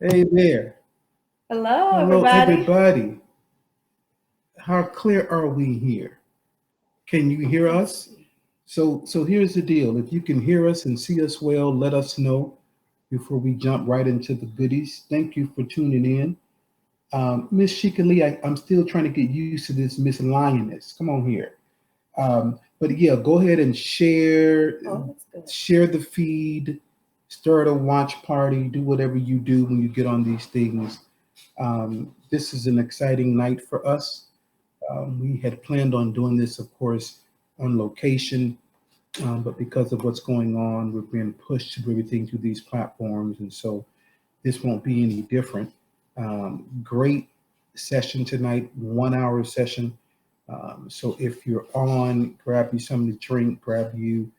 Hey there. Hello, Hello, everybody. everybody. How clear are we here? Can you hear us? So here's the deal. If you can hear us and see us well, let us know before we jump right into the goodies. Thank you for tuning in. Miss Sheikah Lee, I'm still trying to get used to this Miss Lioness. Come on here. But yeah, go ahead and Oh, that's good. share the feed, start a watch party, do whatever you do when you get on these things. This is an exciting night for us. We had planned on doing this, of course, on location, but because of what's going on, we're being pushed to do everything through these platforms, and so this won't be any different. Great session tonight, 1 hour session. So if you're on, grab you something to drink, grab you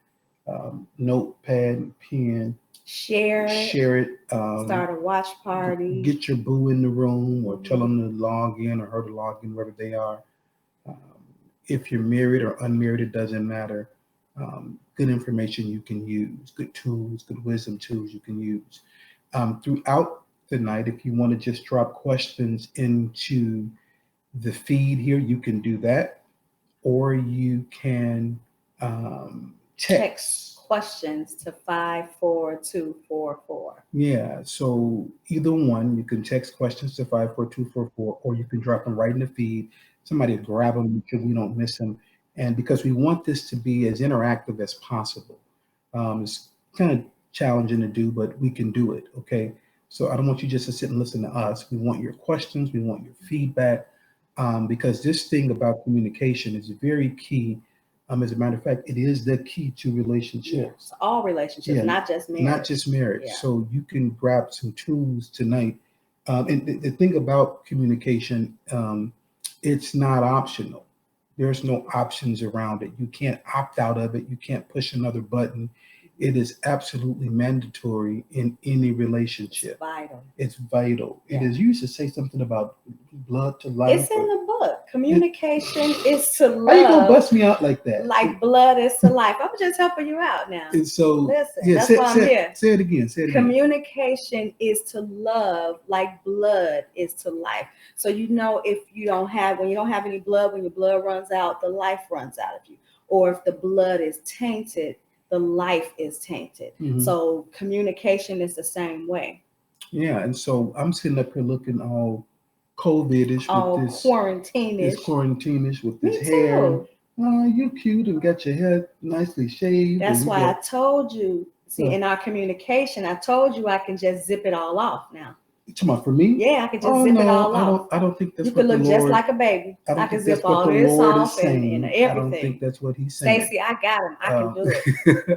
notepad, pen, Share it, share it. start a watch party. Get your boo in the room or tell them to log in or her to log in wherever they are. Um, if you're married or unmarried, it doesn't matter. Good information you can use, good tools, good wisdom tools you can use. Throughout the night, if you want to just drop questions into the feed here, you can do that. Or you can Text text. questions to 54244. Yeah, so either one, you can text questions to 54244, or you can drop them right in the feed. Somebody will grab them because we don't miss them. And because we want this to be as interactive as possible. It's kind of challenging to do, but we can do it. Okay. So I don't want you just to sit and listen to us. We want your questions, we want your feedback, because this thing about communication is very key. As a matter of fact, it is the key to relationships. Yes, all relationships, Yeah, not just marriage. not just marriage. Yeah. So you can grab some tools tonight. And the thing about communication, it's not optional. There's no options around it. You can't opt out of it. You can't push another button. It is absolutely mandatory in any It's relationship. vital. It's vital. It Yeah. is. You used to say something about blood to life. It's in the book. It, Communication is to how you gonna love bust me out like that? like blood is to life. I'm just helping you out now. And so, Listen, yeah, that's why I'm here. say it again. Say it again. Communication is to love like blood is to life. So you know if you don't have when you don't have any blood, when your blood runs out, the life runs out of you. Or if the blood is tainted, the life is tainted. Mhm. So communication is the same way. Yeah, and so I'm sitting up here looking all COVID-ish All with this quarantine-ish. quarantine-ish with Me this hair. too. Oh, you cute and got your hair nicely shaved. That's And you why I got told you. See, uh, in our communication, I told you I can just zip it all off now. you talking about for me? Yeah, I can just Oh zip it no, all off. I don't think You that's could what the look just Lord. like a baby. I I don't can think zip that's what all the this Lord is off and saying. I don't think everything. that's what He's saying. Stacy, I got him. I can do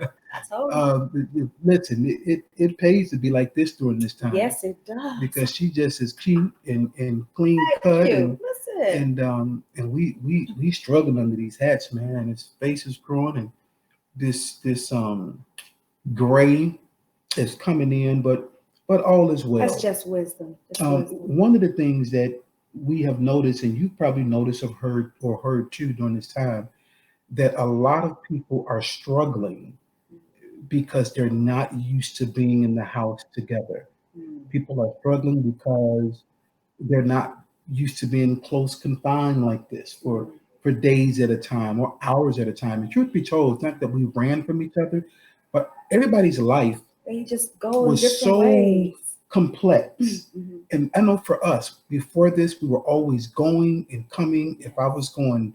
it. I told you. Listen, it pays to be like this during this time. Yes, it does. Because she just is cute and clean Thank cut you. Listen. and we struggling under these hats, man. His face is growing and this gray is coming in, but all is well. That's just wisdom. It's wisdom. One of the things that we have noticed, and you've probably noticed or heard too during this time, that a lot of people are struggling because they're not used to being in the house together. Mm. People are struggling because they're not used to being close confined like this for days at a time or hours at a time. And truth be told, it's not that we ran from each other, but everybody's life They just go in was different so ways. complex. Mhm. And I know for us, before this, we were always going and coming. If I was going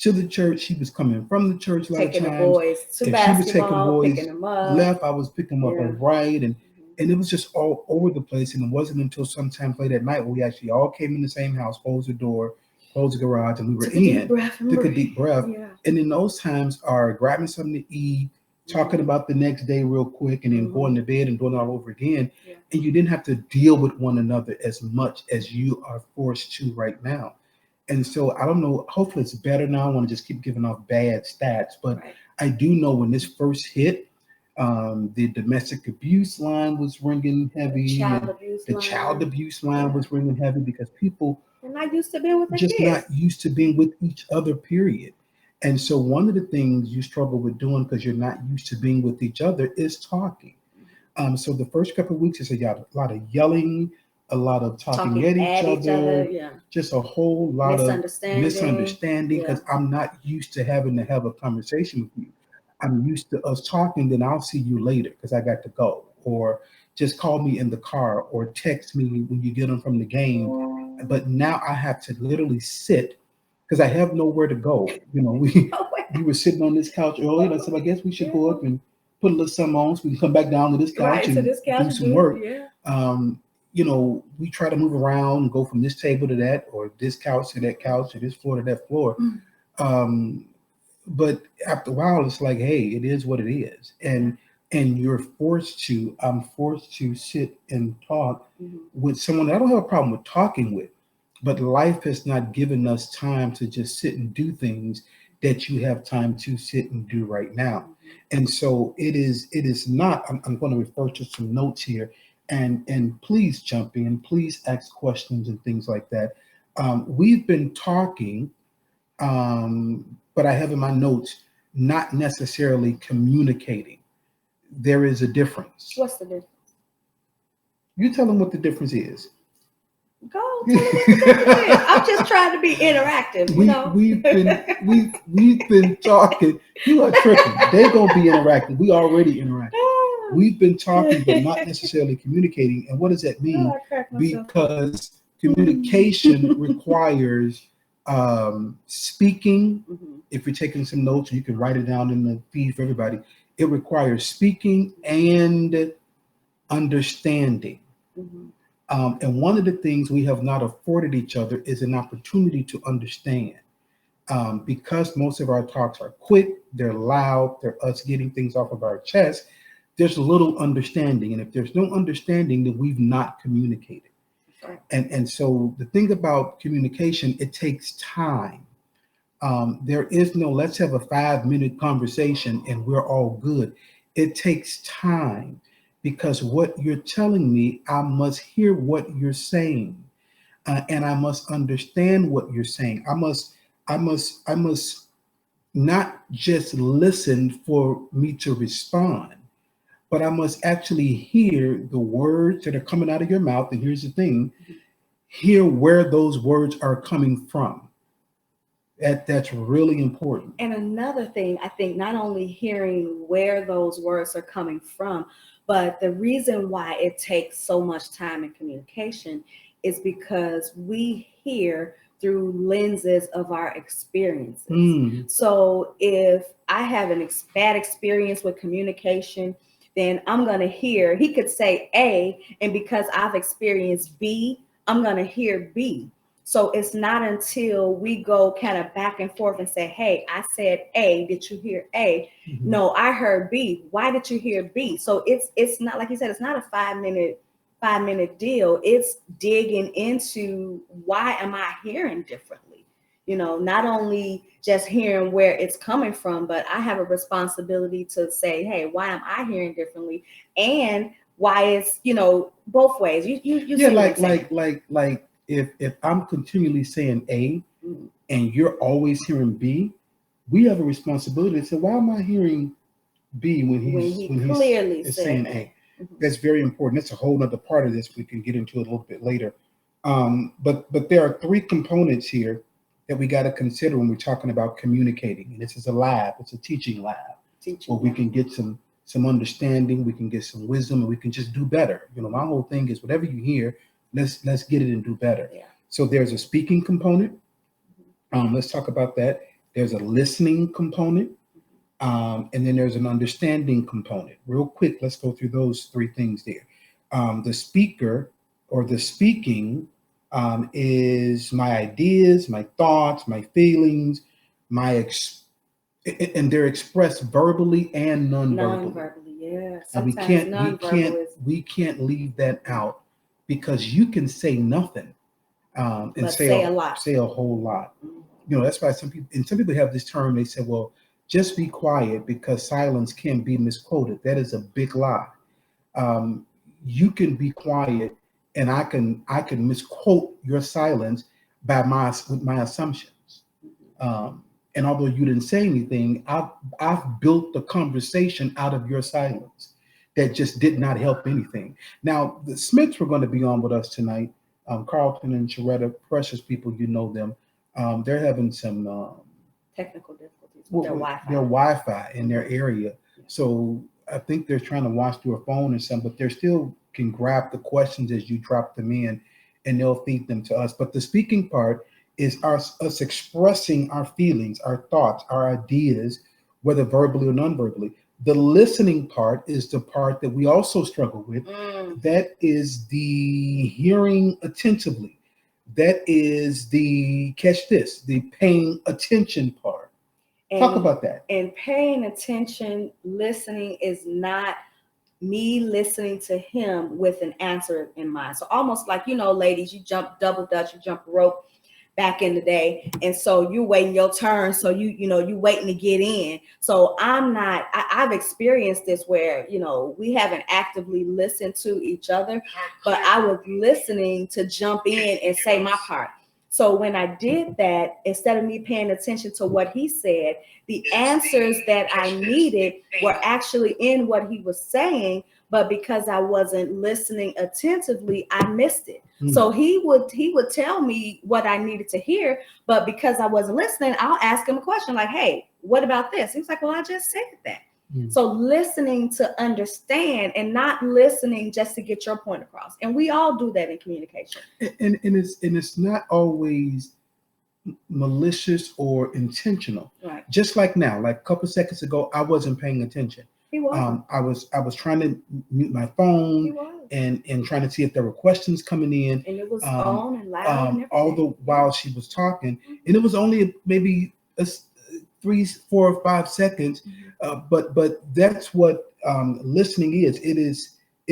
to the church, she was coming from the church a lot Taking of the times. boys to If she was taking basketball, boys picking them up. left, I was picking them up Yeah. right. Mhm. And it was just all over the place. And it wasn't until sometime late at night when we actually all came in the same house, closed the door, closed the garage, and we were Took a deep in. breath and Took a breathe. deep breath. Yeah. And in those times are grabbing something to eat, talking about the next day real quick, and then going to bed and doing it all over again. Yeah. And you didn't have to deal with one another as much as you are forced to right now. And so I don't know, hopefully it's better now. I want to just keep giving off bad stats, but Right. I do know when this first hit, the domestic abuse line was ringing heavy, Child and abuse the line. child abuse line was ringing heavy because people They're not used to being with their just kids. not used to being with each other, period. And so one of the things you struggle with doing because you're not used to being with each other is talking. So the first couple of weeks is a lot of yelling, a lot of talking at each other, Yeah. just a whole lot of misunderstanding Yeah. because I'm not used to having to have a conversation with you. I'm used to us talking, then I'll see you later because I got to go. Or just call me in the car or text me when you get them from the game. But now I have to literally sit because I have nowhere to go. You know, we were sitting on this couch earlier, and I said, I guess we should go up and put a little something on so we can come back down to this couch and do some work. Yeah. You know, we try to move around and go from this table to that, or this couch to that couch, or this floor to that floor. Um, but after a while, it's like, hey, it is what it is, and I'm forced to sit and talk with someone I don't have a problem with talking with, but life has not given us time to just sit and do things that you have time to sit and do right now. And so it is not, I'm going to refer to some notes here and please jump in, please ask questions and things like that. We've been talking, but I have in my notes, not necessarily communicating. There is a difference. What's the difference? You tell them what the difference is. Go. Tell them what the difference is. I'm just trying to be interactive. We've been talking. You are tripping. They're gonna be interactive. We already interactive. We've been talking, but not necessarily communicating. And what does that mean? Because communication requires speaking. If you're taking some notes, you can write it down in the feed for everybody. It requires speaking and understanding. And one of the things we have not afforded each other is an opportunity to understand. Because most of our talks are quick, they're loud, they're us getting things off of our chest, there's little understanding. And if there's no understanding, then we've not communicated. Right. And so the thing about communication, it takes time. There is no, let's have a 5-minute conversation and we're all good. It takes time because what you're telling me, I must hear what you're saying, and I must understand what you're saying. I must not just listen for me to respond, but I must actually hear the words that are coming out of your mouth. And here's the thing, hear where those words are coming from. That's really important. And another thing, I think, not only hearing where those words are coming from, but the reason why it takes so much time in communication is because we hear through lenses of our experiences. So if I have a bad experience with communication, then I'm going to hear, he could say A, and because I've experienced B, I'm going to hear B. So it's not until we go kind of back and forth and say, hey, I said A, did you hear A? No, I heard B. Why did you hear B? So it's not, like you said, it's not a 5-minute deal. It's digging into why am I hearing differently? You know, not only just hearing where it's coming from, but I have a responsibility to say, hey, why am I hearing differently? And why it's, both ways. You yeah, like if I'm continually saying A and you're always hearing B, we have a responsibility to say, why am I hearing B when he's clearly saying A? That's very important. That's a whole other part of this. We can get into it a little bit later. But there are 3 components here that we got to consider when we're talking about communicating. And this is a lab. It's a teaching lab where we can get some understanding, we can get some wisdom, and we can just do better. My whole thing is whatever you hear, let's get it and do better. Yeah. So there's a speaking component. Let's talk about that. There's a listening component. And then there's an understanding component. Real quick, let's go through those 3 things there. The speaker or the speaking is my ideas, my thoughts, my feelings, and they're expressed verbally and non-verbally. Non-verbally, yeah. And we can't leave that out because you can say nothing and say a lot. Say a whole lot. That's why some people have this term. They say, well, just be quiet because silence can be misquoted. That is a big lie. You can be quiet, and I can misquote your silence with my assumptions. And although you didn't say anything, I've built the conversation out of your silence. that just did not help anything. Now, the Smiths were going to be on with us tonight. Carlton and Sharetta, precious people, you know them. They're having some Technical difficulties with their Wi-Fi. Their Wi-Fi in their area. So I think they're trying to watch through a phone or something, but they still can grab the questions as you drop them in, and they'll feed them to us. But the speaking part is us expressing our feelings, our thoughts, our ideas, whether verbally or non-verbally. The listening part is the part that we also struggle with. That is the hearing attentively. That is the, catch this, the paying attention part. Talk about that. And paying attention, listening is not me listening to him with an answer in mind. So almost like, ladies, you jump double dutch, you jump rope back in the day. And so you're waiting your turn. So you waiting to get in. So I've experienced this where, we haven't actively listened to each other, but I was listening to jump in and say my part. So when I did that, instead of me paying attention to what he said, the answers that I needed were actually in what he was saying, but because I wasn't listening attentively, I missed it. So he would tell me what I needed to hear, but because I wasn't listening, I'll ask him a question like, "Hey, what about this?" He was like, "Well, I just said that." So listening to understand and not listening just to get your point across. And we all do that in communication. And it's not always malicious or intentional. Right. Just like now, like a couple seconds ago, I wasn't paying attention. He was. I was trying to mute my phone and trying to see if there were questions coming in. And it was on and loud and all the while she was talking. And it was only maybe 3, 4, or 5 seconds. But that's what listening is. It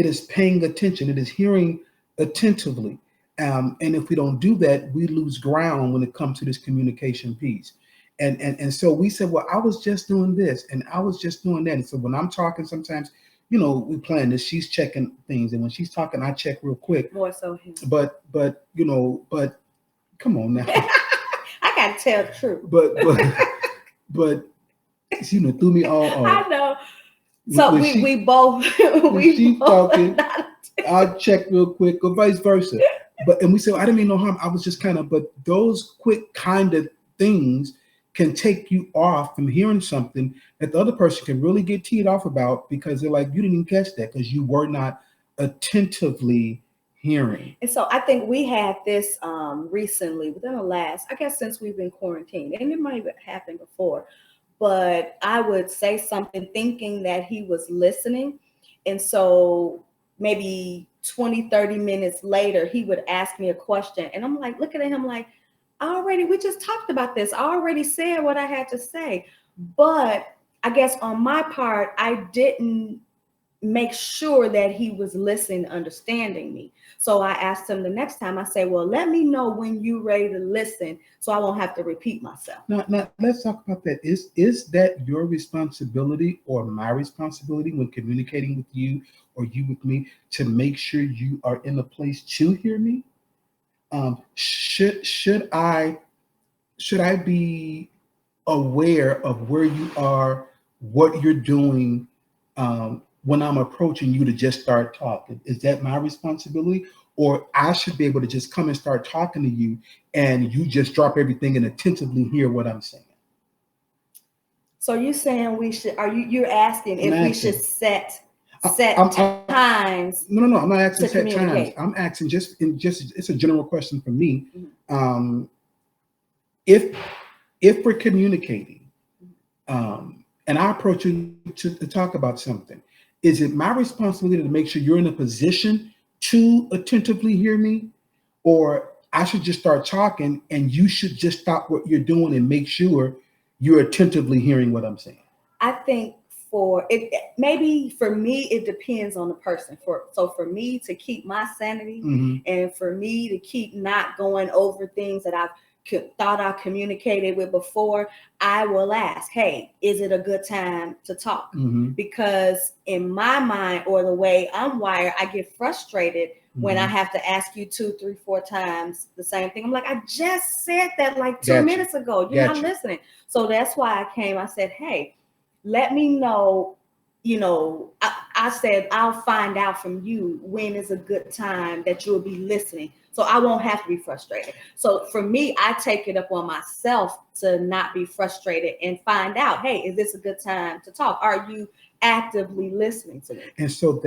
is paying attention. It is hearing attentively. And if we don't do that, we lose ground when it comes to this communication piece. And so we said, well, I was just doing this and I was just doing that. And so when I'm talking, sometimes, we plan this, she's checking things. And when she's talking, I check real quick. More so him. But come on now. I got to tell the truth. But threw me all off. I know. So we both she's talking, I'll check real quick or vice versa. And we said, I didn't mean no harm. I was just but those quick kind of things can take you off from hearing something that the other person can really get teed off about, because they're like, you didn't even catch that because you were not attentively hearing. And so I think we had this recently within the last, I guess, since we've been quarantined, and it might have happened before, but I would say something thinking that he was listening. And so maybe 20, 30 minutes later, he would ask me a question. And I'm like, looking at him like, we just talked about this. I already said what I had to say. But I guess on my part, I didn't make sure that he was listening, understanding me. So I asked him the next time, I say, well, let me know when you're ready to listen so I won't have to repeat myself. Now let's talk about that. Is that your responsibility or my responsibility when communicating with you or you with me to make sure you are in a place to hear me? Should I be aware of where you are, what you're doing, when I'm approaching you to just start talking? Is that my responsibility? Or I should be able to just come and start talking to you and you just drop everything and attentively hear what I'm saying? So you're saying you're asking if we should set times? No, I'm not asking set times. I'm asking just it's a general question for me. Mm-hmm. If we're communicating, and I approach you to talk about something, is it my responsibility to make sure you're in a position to attentively hear me? Or I should just start talking and you should just stop what you're doing and make sure you're attentively hearing what I'm saying? I think maybe for me, it depends on the person. For me to keep my sanity, mm-hmm. and for me to keep not going over things that I've thought I communicated with before, I will ask, hey, is it a good time to talk? Mm-hmm. Because in my mind, or the way I'm wired, I get frustrated when I have to ask you 2, 3, 4 times the same thing. I'm like, I just said that like 2 minutes ago. You're not listening. So that's why I said, hey, let me know, I I said, I'll find out from you when is a good time that you'll be listening. So I won't have to be frustrated. So for me, I take it upon myself to not be frustrated and find out, hey, is this a good time to talk? Are you actively listening to me? And so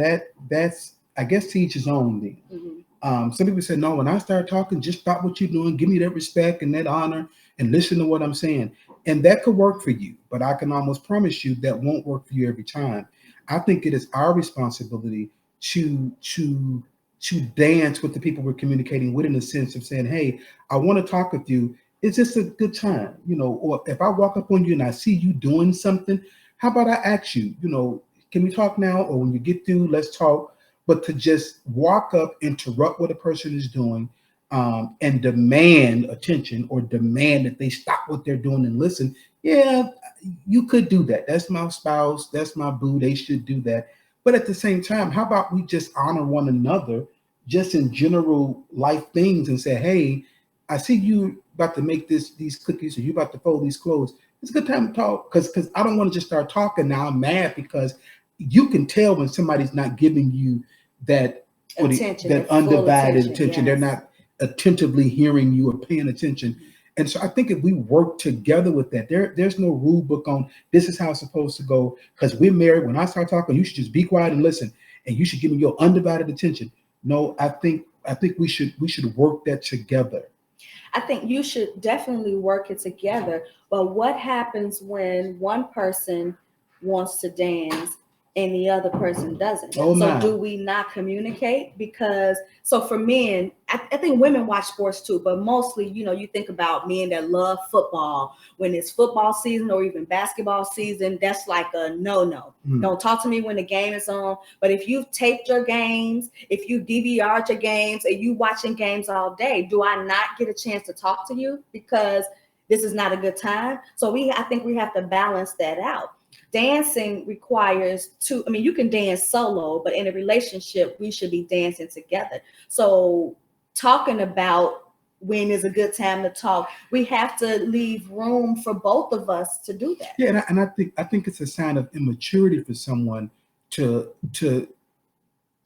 that's, I guess, to each his own then. Some people say, no, when I start talking, just stop what you're doing, give me that respect and that honor and listen to what I'm saying. And that could work for you, but I can almost promise you that won't work for you every time. I think it is our responsibility to dance with the people we're communicating with, in the sense of saying, hey, I want to talk with you. Is this a good time? Or if I walk up on you and I see you doing something, how about I ask you, can we talk now? Or when you get through, let's talk. But to just walk up, interrupt what a person is doing, and demand attention, or demand that they stop what they're doing and listen. Yeah, you could do that. That's my spouse. That's my boo. They should do that. But at the same time, how about we just honor one another, just in general life things, and say, hey, I see you about to make these cookies, or you about to fold these clothes. It's a good time to talk, because I don't want to just start talking now. I'm mad because you can tell when somebody's not giving you that Attention, that full undivided attention. yes. They're not attentively hearing you or paying attention. And so I think if we work together with that, there's no rule book on this is how it's supposed to go. Because we're married. When I start talking, you should just be quiet and listen, and you should give me your undivided attention. No, I think we should work that together. I think you should definitely work it together. But what happens when one person wants to dance and the other person doesn't? Oh, so my. do we not communicate? Because so for men, I think women watch sports too, but mostly, you think about men that love football. When it's football season or even basketball season, that's like a no. Don't talk to me when the game is on. But if you've taped your games, if you DVR'd your games, and you watching games all day, do I not get a chance to talk to you because this is not a good time? So I think we have to balance that out. Dancing requires you can dance solo, but in a relationship, we should be dancing together. So talking about when is a good time to talk, we have to leave room for both of us to do that. Yeah, and I think it's a sign of immaturity for someone to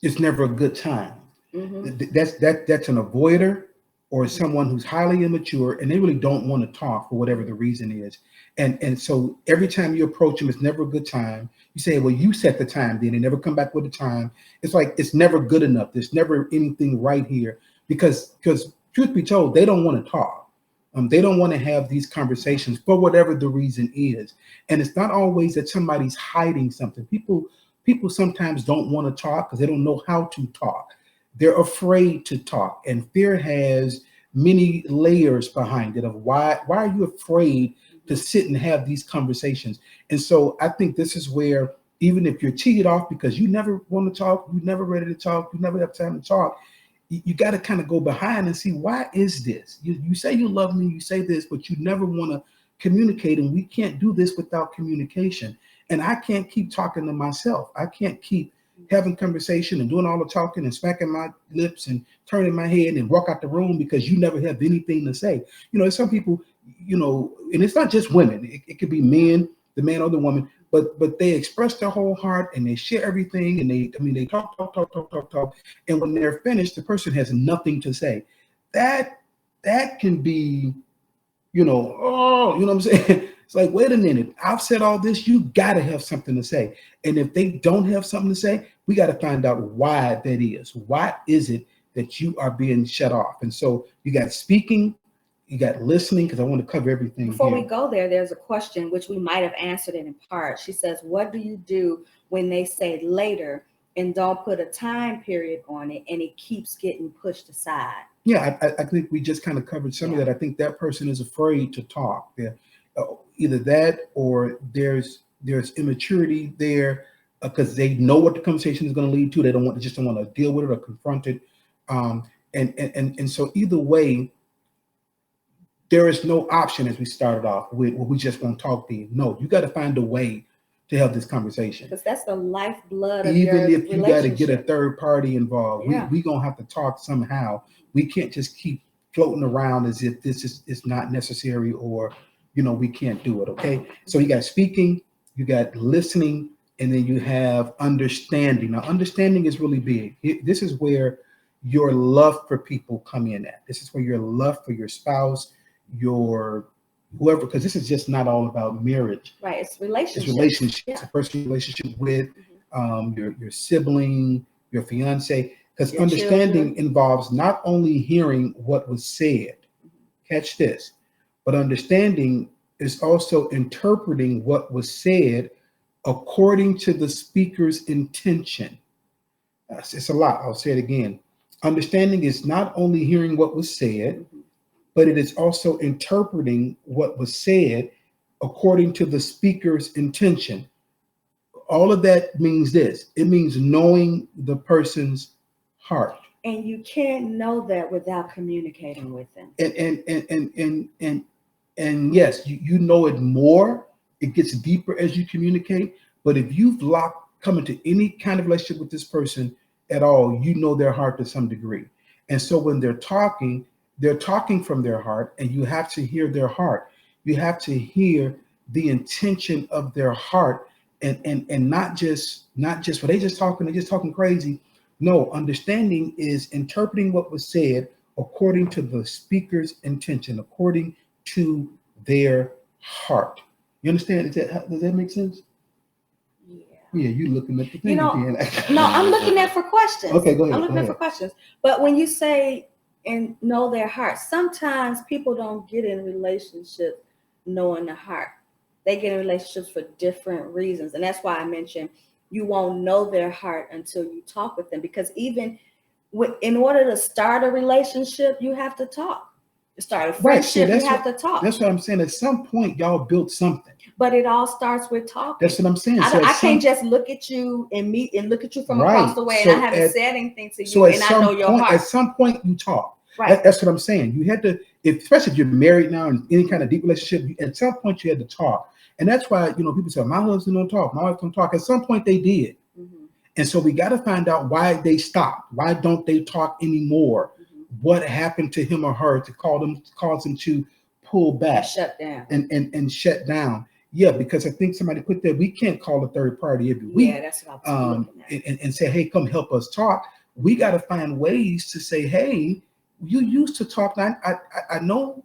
it's never a good time. That's an avoider, or someone who's highly immature, and they really don't want to talk for whatever the reason is. And so every time you approach them, it's never a good time. You say, well, you set the time, then they never come back with the time. It's like it's never good enough. There's never anything right here, because truth be told, they don't want to talk. They don't want to have these conversations for whatever the reason is. And it's not always that somebody's hiding something. People sometimes don't want to talk because they don't know how to talk. They're afraid to talk, and fear has many layers behind it of why are you afraid to sit and have these conversations. And so I think this is where, even if you're cheated off because you never want to talk, you never ready to talk, you never have time to talk, you got to kind of go behind and see, why is this? You say you love me, you say this, but you never want to communicate, and we can't do this without communication. And I can't keep talking to myself. I can't keep having conversation and doing all the talking and smacking my lips and turning my head and walk out the room because you never have anything to say. Some people, and it's not just women. It could be men, the man or the woman, but they express their whole heart and they share everything, and they talk. And when they're finished, the person has nothing to say. That can be, what I'm saying? It's like, wait a minute, I've said all this, you got to have something to say. And if they don't have something to say, we got to find out why that is. Why is it that you are being shut off? And so you got speaking, you got listening, because I want to cover everything. Before we go there, there's a question which we might have answered it in part. She says, what do you do when they say later and don't put a time period on it, and it keeps getting pushed aside? Yeah, I think we just kind of covered some of that. I think that person is afraid to talk. Either that, or there's immaturity there, because they know what the conversation is going to lead to. They don't want to deal with it or confront it. And so either way, there is no option, as we started off with, we just won't talk to you. No, you got to find a way to have this conversation, because that's the lifeblood of even your if you got to get a third party involved. We gonna have to talk somehow. We can't just keep floating around as if this is not necessary, or we can't do it. Okay, so you got speaking, you got listening, and then you have understanding. Now, understanding is really big. This is where your love for people come in at. This is where your love for your spouse, your whoever, because this is just not all about marriage. Right. It's relationships. It's relationships. Yeah. A personal relationship with your sibling, your fiance. Because Your understanding children. involves not only hearing what was said, catch this, but understanding is also interpreting what was said according to the speaker's intention. It's a lot. I'll say it again. Understanding is not only hearing what was said, but it is also interpreting what was said according to the speaker's intention. All of that means this. It means knowing the person's heart. And you can't know that without communicating with them. And yes, you know it more. It gets deeper as you communicate. But if you've come into any kind of relationship with this person at all, you know their heart to some degree. And so when they're talking from their heart, and you have to hear their heart. You have to hear the intention of their heart, and not just well, they're just talking crazy. No, understanding is interpreting what was said according to the speaker's intention, according to their heart. You understand? Does that make sense? Yeah, you looking at the thing again. No, I'm looking at for questions. Okay, go ahead. I'm looking at for questions. But when you say and know their heart, sometimes people don't get in relationships knowing the heart. They get in relationships for different reasons. And that's why I mentioned you won't know their heart until you talk with them. Because even in order to start a relationship, you have to talk. To start a friendship, you have to talk. That's what I'm saying. At some point, y'all built something. But it all starts with talking. That's what I'm saying. I can't just look at you and look at you from across the way, and I haven't said anything to you, and I know your heart. At some point, you talk. Right. That's what I'm saying. You had to, especially if you're married now in any kind of deep relationship, at some point you had to talk. And that's why, people say, my husband don't talk, my wife don't talk. At some point they did. Mm-hmm. And so we got to find out why they stopped. Why don't they talk anymore? Mm-hmm. What happened to him or her to cause them to pull back, shut down, and shut down? Yeah, because I think somebody put that we can't call a third party every week. Yeah, that's what I was looking at. And say, hey, come help us talk. We got to find ways to say, hey, you used to talk. I know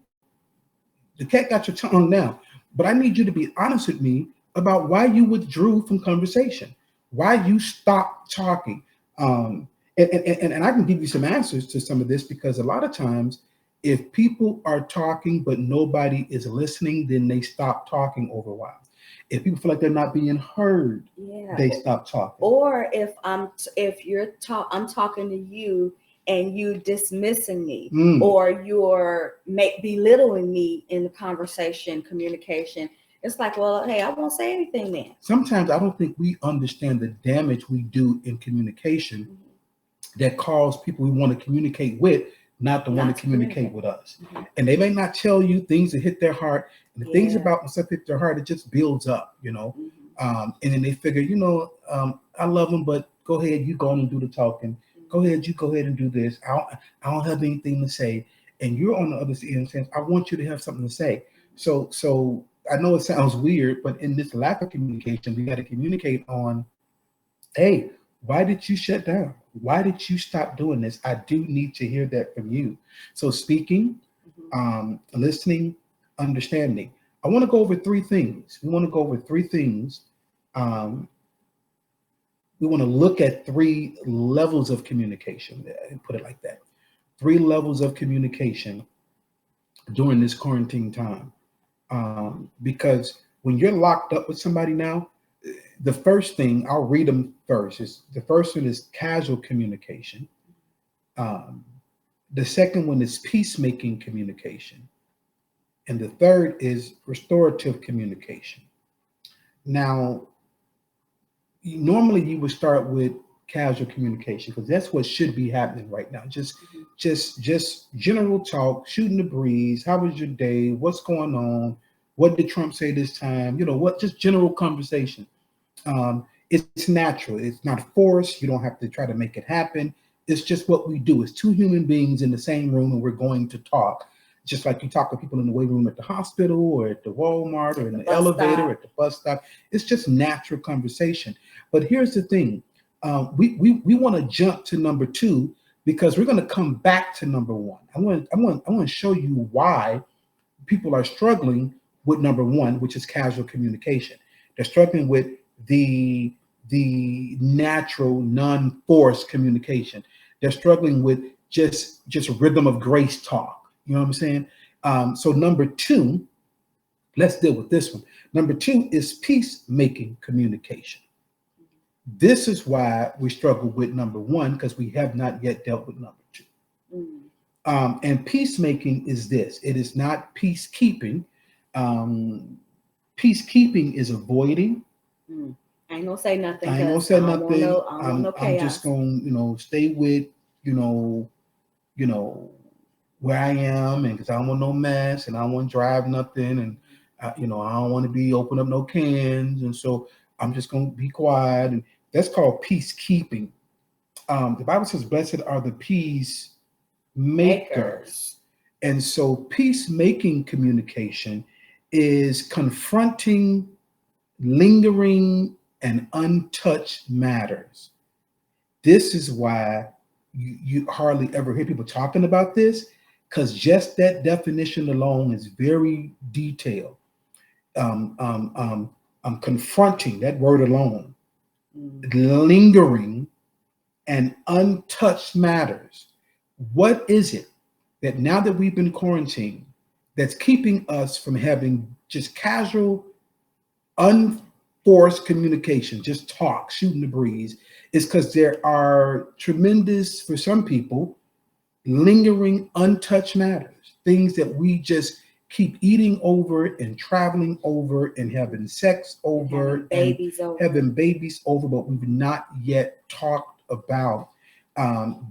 the cat got your tongue now, but I need you to be honest with me about why you withdrew from conversation, why you stopped talking. And I can give you some answers to some of this, because a lot of times if people are talking but nobody is listening, then they stop talking over a while. If people feel like they're not being heard, they stop talking. Or if I'm talking to you and you dismissing me, or you're belittling me in the conversation, communication, it's like, well, hey, I won't say anything then. Sometimes I don't think we understand the damage we do in communication that cause people we want to communicate with not to want to communicate with us. And they may not tell you things that hit their heart. And the things about when stuff hit their heart, it just builds up, and then they figure, I love them, but go ahead, you go on and do the talking. Go ahead, you go ahead and do this. I don't have anything to say. And you're on the other end saying, I want you to have something to say. So I know it sounds weird, but in this lack of communication, we got to communicate on, hey, why did you shut down? Why did you stop doing this? I do need to hear that from you. So speaking, listening, understanding. I want to go over three things. We want to go over three things. We want to look at three levels of communication, and put it like that. 3 levels of communication during this quarantine time. Because when you're locked up with somebody now, the first thing, I'll read them first. The first one is casual communication. The second one is peacemaking communication. And the third is restorative communication. Now, normally you would start with casual communication, because that's what should be happening right now. Just general talk, shooting the breeze. How was your day? What's going on? What did Trump say this time? Just general conversation. It's natural. It's not forced. You don't have to try to make it happen. It's just what we do. It's 2 human beings in the same room and we're going to talk. just like you talk to people in the waiting room at the hospital or at the Walmart or in the bus elevator, stop. at the bus stop. It's just natural conversation. But here's the thing. We want to jump to number 2 because we're going to come back to number 1. I want to show you why people are struggling with number 1, which is casual communication. They're struggling with the natural, non-forced communication. They're struggling with just rhythm of grace talk. You know what I'm saying? So number 2, let's deal with this one. Number 2 is peacemaking communication. This is why we struggle with number 1 because we have not yet dealt with number 2. And peacemaking is this. It is not peacekeeping. Peacekeeping is avoiding. I ain't gonna say nothing. I ain't gonna say nothing. I'm just gonna, stay with, where I am, and because I don't want no mess, and I don't want to drive nothing, and I don't want to be open up no cans, and so I'm just gonna be quiet, and that's called peacekeeping. The Bible says, "Blessed are the peacemakers," and so peacemaking communication is confronting lingering and untouched matters. This is why you hardly ever hear people talking about this, because just that definition alone is very detailed. Confronting, that word alone, lingering and untouched matters. What is it that now that we've been quarantined that's keeping us from having just casual, unforced communication, just talk, shooting the breeze? Is because there are tremendous, for some people, lingering, untouched matters, things that we just keep eating over and traveling over and having sex over having babies over, but we've not yet talked about.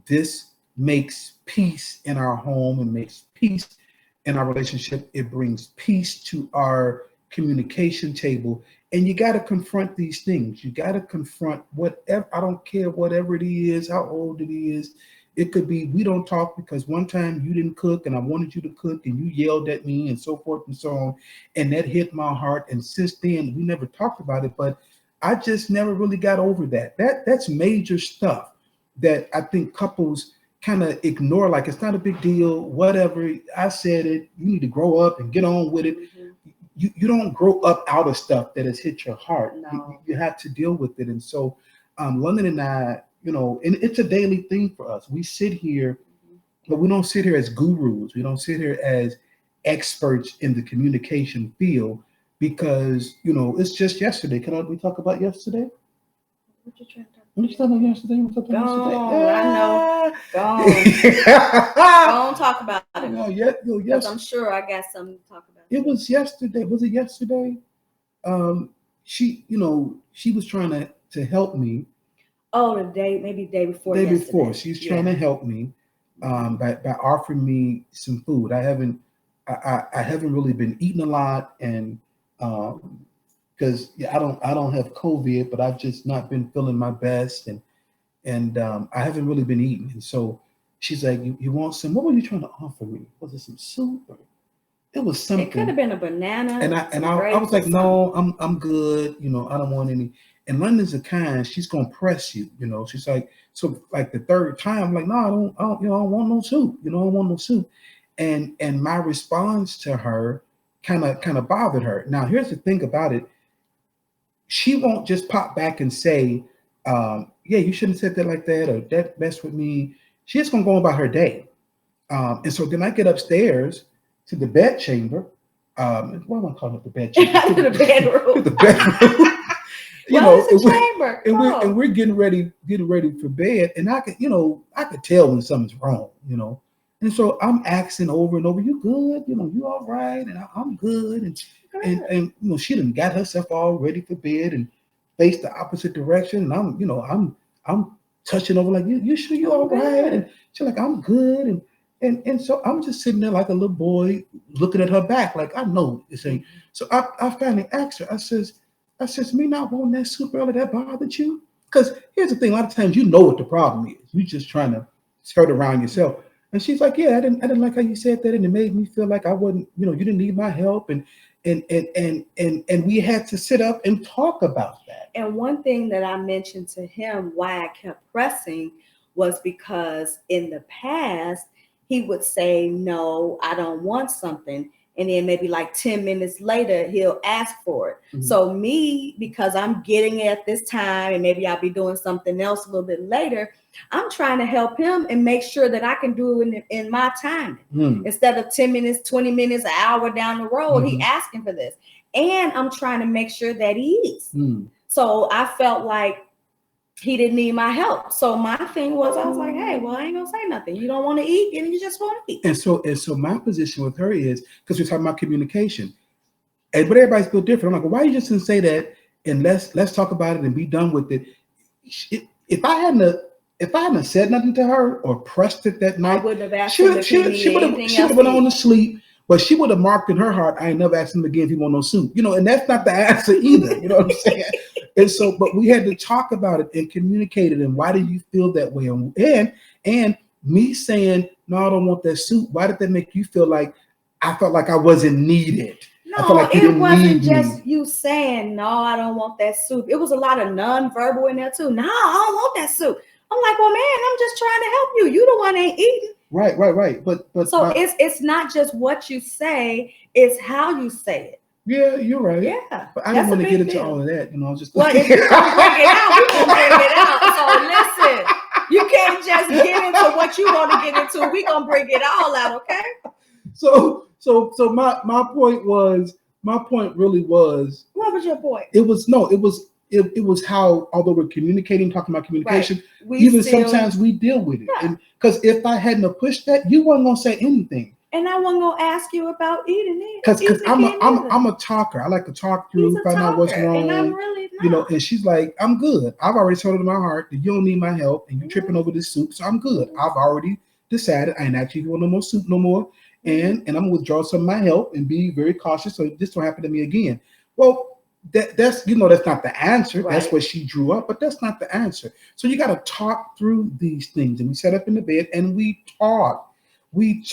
This makes peace in our home and makes peace in our relationship. It brings peace to our communication table. And you got to confront these things. You got to confront whatever, I don't care whatever it is, how old it is. It could be, we don't talk because one time you didn't cook and I wanted you to cook and you yelled at me and so forth and so on. And that hit my heart. And since then, we never talked about it, but I just never really got over that. That's major stuff that I think couples kind of ignore. Like, it's not a big deal, whatever. I said it. You need to grow up and get on with it. You don't grow up out of stuff that has hit your heart. No. You have to deal with it. And so London and I, and it's a daily thing for us. We sit here, but we don't sit here as gurus. We don't sit here as experts in the communication field because, it's just yesterday. We talk about yesterday? What you trying to talk about? What you talking about yesterday? I know. Don't talk about it. Yes. I'm sure I got something to talk about. It was yesterday. Was it yesterday? She was trying to help me. Oh, maybe the day before. She's trying to help me by offering me some food. I haven't really been eating a lot, and because I don't have COVID, but I've just not been feeling my best, and I haven't really been eating. And so she's like, "You want some? What were you trying to offer me? Was it some soup? Or it was something. It could have been a banana. And I was like, no, I'm good. I don't want any. And London's the kind, she's gonna press you. She's like, so like the third time, I'm like, no, I don't want no soup. I don't want no soup. And my response to her kind of bothered her. Now here's the thing about it. She won't just pop back and say, yeah, you shouldn't have said that like that, or that messed with me. She's just gonna go about her day. And so then I get upstairs to the bed chamber. Why am I calling it the bed chamber? To the bedroom. The bedroom. Chamber. And we're getting ready for bed. And I could tell when something's wrong, And so I'm asking over and over, you good? You all right? And I'm good. And she done got herself all ready for bed and faced the opposite direction. And I'm touching over like, you sure you all right? And she's like, I'm good. And so I'm just sitting there like a little boy looking at her back, like I know this ain't. So I finally asked her, I says, me not wanting that soup earlier, that bothered you? Because here's the thing, a lot of times you know what the problem is. You're just trying to skirt around yourself. And she's like, yeah, I didn't like how you said that, and it made me feel like I wasn't, you didn't need my help, and we had to sit up and talk about that. And one thing that I mentioned to him why I kept pressing was because in the past he would say, no, I don't want something. And then maybe like 10 minutes later, he'll ask for it. Mhm. So me, because I'm getting it at this time and maybe I'll be doing something else a little bit later, I'm trying to help him and make sure that I can do it in my time. Instead of 10 minutes, 20 minutes, an hour down the road, he asking for this. And I'm trying to make sure that he eats. So I felt like he didn't need my help. So my thing was, I was like, hey, well, I ain't gonna say nothing. You don't want to eat, and you just want to eat. And so my position with her is, because we're talking about communication, but everybody's built different. I'm like, well, why you just didn't say that, and let's talk about it and be done with it. If I hadn't said nothing to her or pressed it that night, I wouldn't have asked she him if he needed anything she would have been on to sleep. But she would have marked in her heart, I ain't never asked him again if he want no soup. And that's not the answer either. You know what I'm saying? And so, but we had to talk about it and communicate it. And why do you feel that way? And me saying, no, I don't want that soup. Why did that make you feel like I felt like I wasn't needed? No, like it wasn't just you saying, no, I don't want that soup. It was a lot of nonverbal in there too. No, I don't want that soup. I'm like, well, man, I'm just trying to help you. You the one ain't eating. Right. But so it's not just what you say, it's how you say it. Yeah, you're right. Yeah. But I didn't want to get into all of that. I was just well, if you're gonna bring it out, we're gonna bring it out. So listen, you can't just get into what you want to get into. We're gonna bring it all out, okay? So my point really was. What was your point? It was how, although we're communicating, talking about communication, right. even sometimes we deal with it. Yeah. And because if I hadn't pushed that, you weren't gonna say anything. And I wasn't gonna ask you about eating it. Because I'm a talker. I like to talk through, find out what's wrong. And I'm really not. And she's like, I'm good. I've already told her in my heart that you don't need my help and you're tripping over this soup, so I'm good. I've already decided I ain't actually want no more soup no more. And I'm gonna withdraw some of my help and be very cautious so this don't happen to me again. Well, that's that's not the answer. Right. That's what she drew up, but that's not the answer. So you got to talk through these things. And we sat up in the bed and we talked. We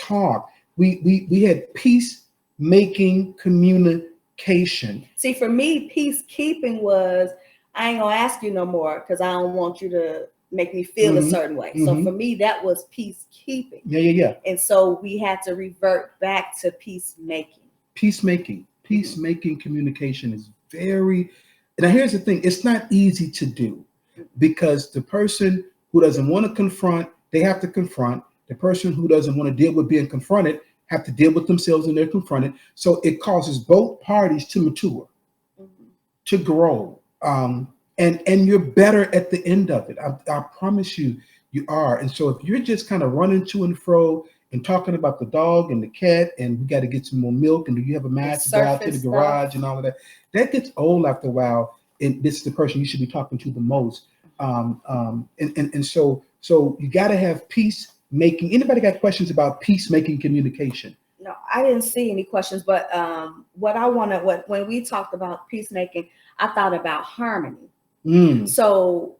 had peacemaking communication. See, for me, peacekeeping was, I ain't gonna ask you no more because I don't want you to make me feel a certain way. So for me, that was peacekeeping. Yeah. And so we had to revert back to peacemaking. Peacemaking communication is very, now here's the thing, it's not easy to do because the person who doesn't want to confront, they have to confront. The person who doesn't want to deal with being confronted have to deal with themselves when they're confronted. So it causes both parties to mature, to grow. And you're better at the end of it. I promise you are. And so if you're just kind of running to and fro and talking about the dog and the cat and we got to get some more milk and do you have a match to go out to the garage and all of that, that gets old after a while. And this is the person you should be talking to the most. And so you got to have peacemaking. Anybody got questions about peacemaking communication? No, I didn't see any questions, but when we talked about peacemaking, I thought about harmony. So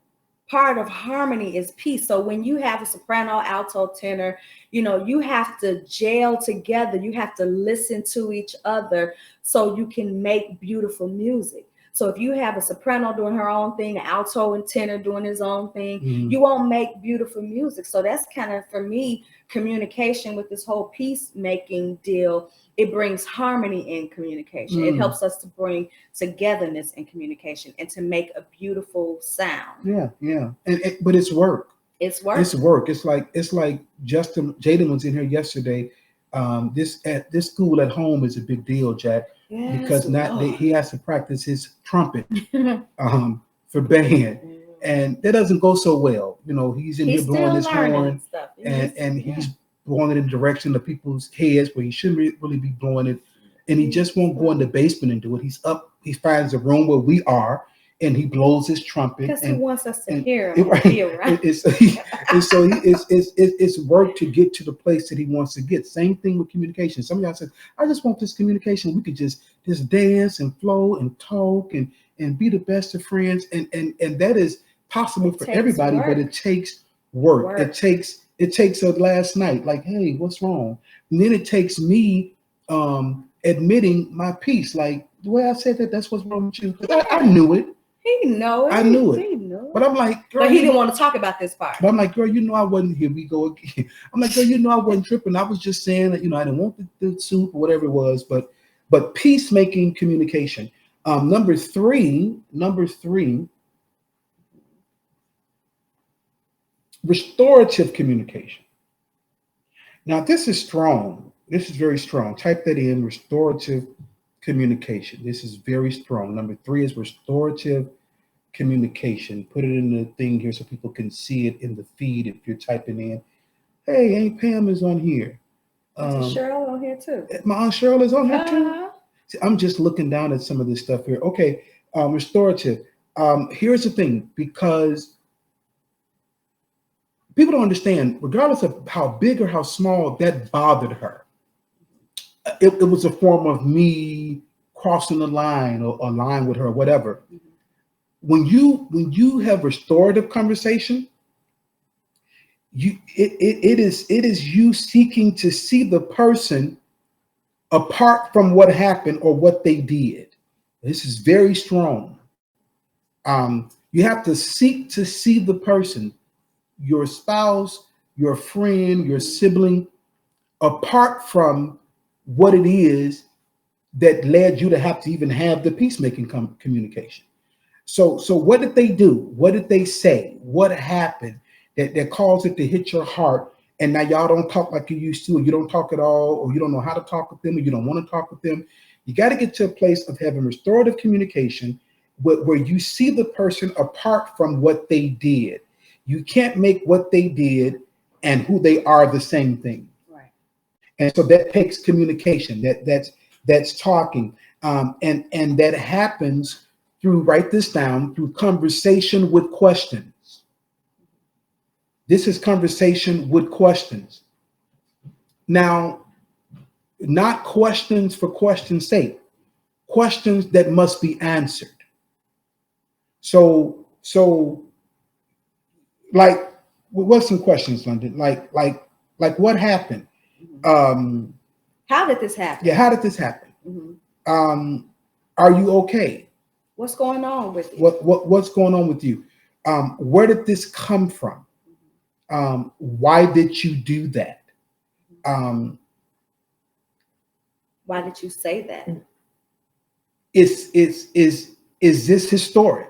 part of harmony is peace. So when you have a soprano, alto, tenor, you have to gel together. You have to listen to each other so you can make beautiful music. So if you have a soprano doing her own thing, an alto and tenor doing his own thing, you won't make beautiful music. So that's kind of, for me, communication with this whole peacemaking deal. It brings harmony in communication. It helps us to bring togetherness in communication and to make a beautiful sound. Yeah. But it's work. It's work. It's like Jaden was in here yesterday. This school at home is a big deal, Jack, because he has to practice his trumpet for band, and that doesn't go so well. He's here blowing his horn, and he's blowing it in the direction of people's heads where he shouldn't really be blowing it, and he just won't go in the basement and do it. He finds a room where we are, and he blows his trumpet. Because he wants us to hear him. Right? It's work to get to the place that he wants to get. Same thing with communication. Some of y'all said, I just want this communication. We could just dance and flow and talk and be the best of friends. And that is possible for everybody, but it takes work. It takes a last night, like, hey, what's wrong? And then it takes me admitting my piece, like the way I said that, that's what's wrong with you. 'Cause I knew it. He know it. I knew it. He knew it. But I'm like, girl, but he didn't want to talk about this part. But I'm like, girl, I wasn't, here we go again. I'm like, girl, I wasn't tripping. I was just saying that, I didn't want the soup or whatever it was, but peacemaking communication. Number three, restorative communication. Now, this is strong. This is very strong. Type that in, restorative communication. This is very strong. Number 3 is restorative communication. Put it in the thing here so people can see it in the feed if you're typing in, hey, Aunt Pam is on here. Cheryl on here too. My Aunt Cheryl is on here too. See, I'm just looking down at some of this stuff here. Okay, restorative. Here's the thing, because people don't understand, regardless of how big or how small that bothered her, it was a form of me crossing the line or align with her or whatever. Mm-hmm. When you have restorative conversation, it is you seeking to see the person apart from what happened or what they did. This is very strong. You have to seek to see the person, your spouse, your friend, your sibling, apart from what it is that led you to have to even have the peacemaking communication. So what did they do? What did they say? What happened that caused it to hit your heart? And now y'all don't talk like you used to, or you don't talk at all, or you don't know how to talk with them, or you don't want to talk with them. You got to get to a place of having restorative communication where you see the person apart from what they did. You can't make what they did and who they are the same thing. Right. And so that takes communication. That's talking. And that happens through, write this down, through conversation with questions. This is conversation with questions. Now, not questions for question's sake, questions that must be answered. So like, what's some questions, London? Like what happened? How did this happen? Yeah, how did this happen? Mm-hmm. Are you okay? What's going on with you? What's going on with you? Where did this come from? Why did you do that? Why did you say that? Is this historic?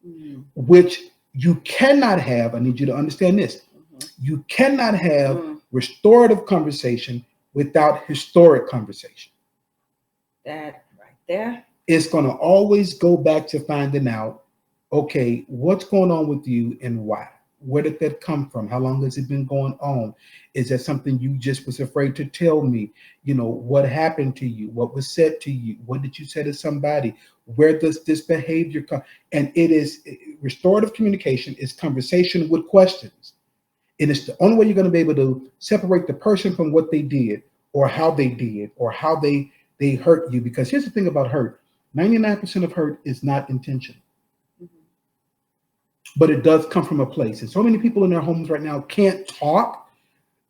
Mm-hmm. Which you cannot have. I need you to understand this. Mm-hmm. You cannot have restorative conversation without historic conversation. That right there. It's going to always go back to finding out, okay, what's going on with you and why? Where did that come from? How long has it been going on? Is that something you just was afraid to tell me? What happened to you? What was said to you? What did you say to somebody? Where does this behavior come? And it is restorative communication is conversation with questions. And it's the only way you're going to be able to separate the person from what they did or how they did or how they hurt you. Because here's the thing about hurt. 99% of hurt is not intentional. But it does come from a place. And so many people in their homes right now can't talk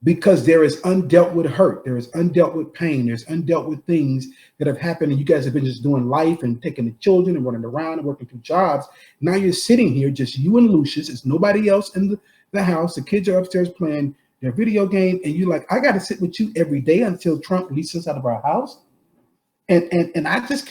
because there is undealt with hurt. There is undealt with pain. There's undealt with things that have happened. And you guys have been just doing life and taking the children and running around and working through jobs. Now you're sitting here, just you and Lucius. It's nobody else in the house. The kids are upstairs playing their video game. And you're like, I got to sit with you every day until Trump releases us out of our house. And I just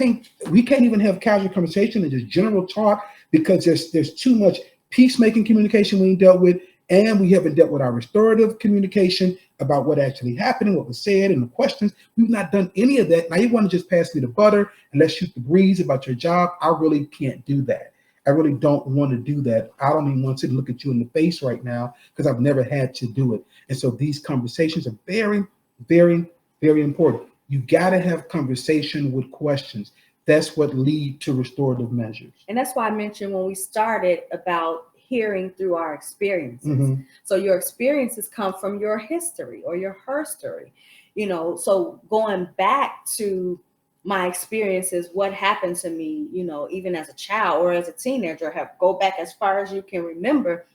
we can't even have casual conversation and just general talk because there's too much peacemaking communication we ain't dealt with, and we haven't dealt with our restorative communication about what actually happened, what was said, and the questions. We've not done any of that. Now you want to just pass me the butter and let's shoot the breeze about your job. I really can't do that. I really don't want to do that. I don't even want to look at you in the face right now because I've never had to do it. And so these conversations are very, very, very important. You got to have conversation with questions. That's what lead to restorative measures. And that's why I mentioned when we started about hearing through our experiences. Mm-hmm. So your experiences come from your history or your her story, so going back to my experiences, what happened to me, even as a child or as a teenager, go back as far as you can remember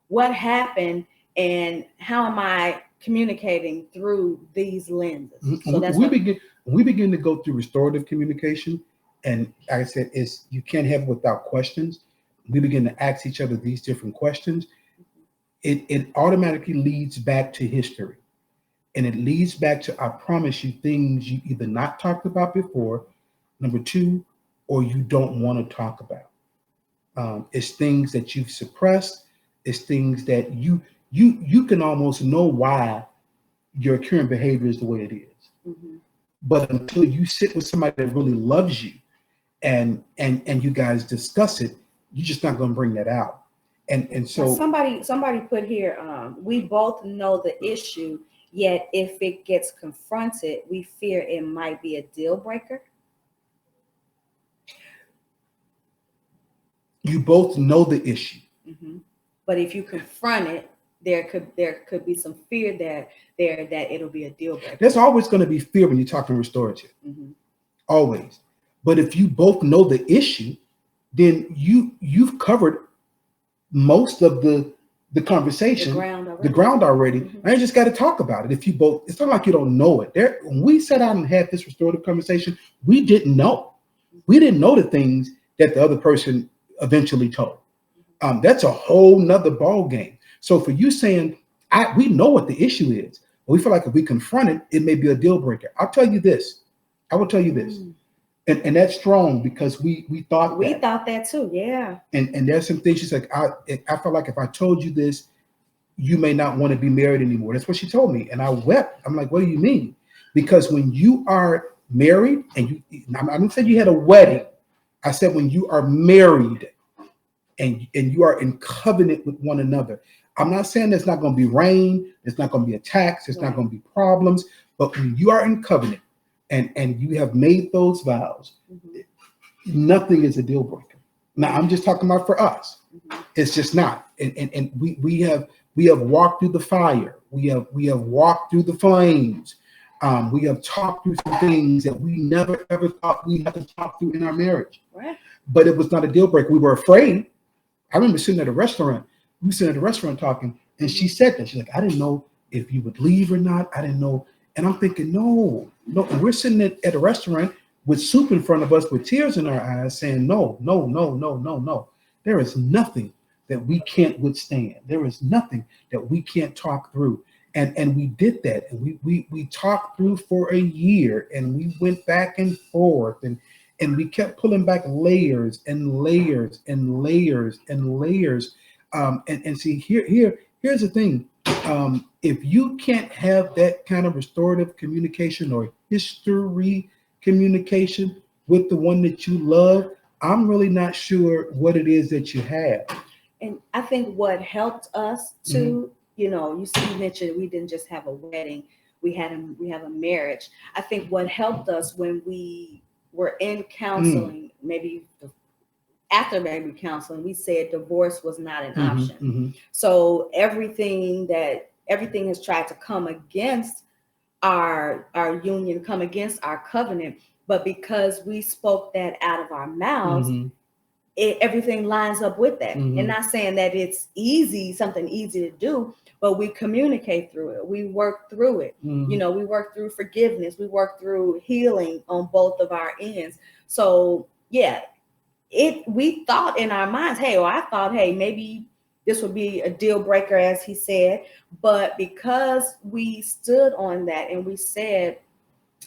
what happened and how am I communicating through these lenses? So When that's we what. begin when we begin to go through restorative communication, and like I said, is you can't have it without questions. We begin to ask each other these different questions. It automatically leads back to history, and it leads back to, I promise you, things you either not talked about before, number two, or you don't want to talk about. It's things that you've suppressed. It's things that you can almost know why your current behavior is the way it is. Mm-hmm. But until you sit with somebody that really loves you and you guys discuss it, you're just not going to bring that out. And Now, so somebody put here, we both know the issue, yet if it gets confronted, we fear it might be a deal breaker. you both know the issue. Mm-hmm. But if you confront it, there could be some fear that it'll be a deal breaker. There's always going to be fear when you're talking restorative. Mm-hmm. Always. But if you both know the issue, then you've covered most of the conversation, the ground already. Mm-hmm. And you just got to talk about it. If you both, it's not like you don't know it. There, when we sat down and had this restorative conversation, we didn't know. We didn't know the things that the other person eventually told. That's a whole nother ball game. So for you saying, we know what the issue is, but we feel like if we confront it, it may be a deal breaker. I'll tell you this. I will tell you this. And that's strong because we thought that too, yeah. And there's some things she's like, I felt like if I told you this, you may not want to be married anymore. That's what she told me. And I wept. I'm like, what do you mean? Because when you are married and I didn't say you had a wedding. I said when you are married and you are in covenant with one another. I'm not saying there's not going to be rain, there's not going to be attacks, there's not going to be problems, but when you are in covenant and you have made those vows, nothing is a deal breaker. Now I'm just talking about for us. It's just not. And we have walked through the fire. We have walked through the flames. We have talked through some things that we never ever thought we had to talk through in our marriage. Right. But it was not a deal breaker. We were afraid. I remember sitting at a restaurant. We were sitting at a restaurant talking, and she said that. She's like, I didn't know if you would leave or not. I didn't know. And I'm thinking, no. And we're sitting at a restaurant with soup in front of us with tears in our eyes saying, no. There is nothing that we can't withstand. There is nothing that we can't talk through. And we did that. And we talked through for a year, and we went back and forth, and we kept pulling back layers and layers and layers and layers. And see, here's the thing. If you can't have that kind of restorative communication or history communication with the one that you love, I'm really not sure what it is that you have. And I think what helped us too, you mentioned we didn't just have a wedding, we have a marriage. I think what helped us when we were in counseling, maybe after marriage counseling, we said divorce was not an option. So everything has tried to come against our union, come against our covenant, but because we spoke that out of our mouths, everything lines up with that. And not saying that it's something easy to do, but we communicate through it. We work through it. We work through forgiveness. We work through healing on both of our ends. So yeah, we thought in our minds, I thought, maybe this would be a deal breaker, as he said. But because we stood on that and we said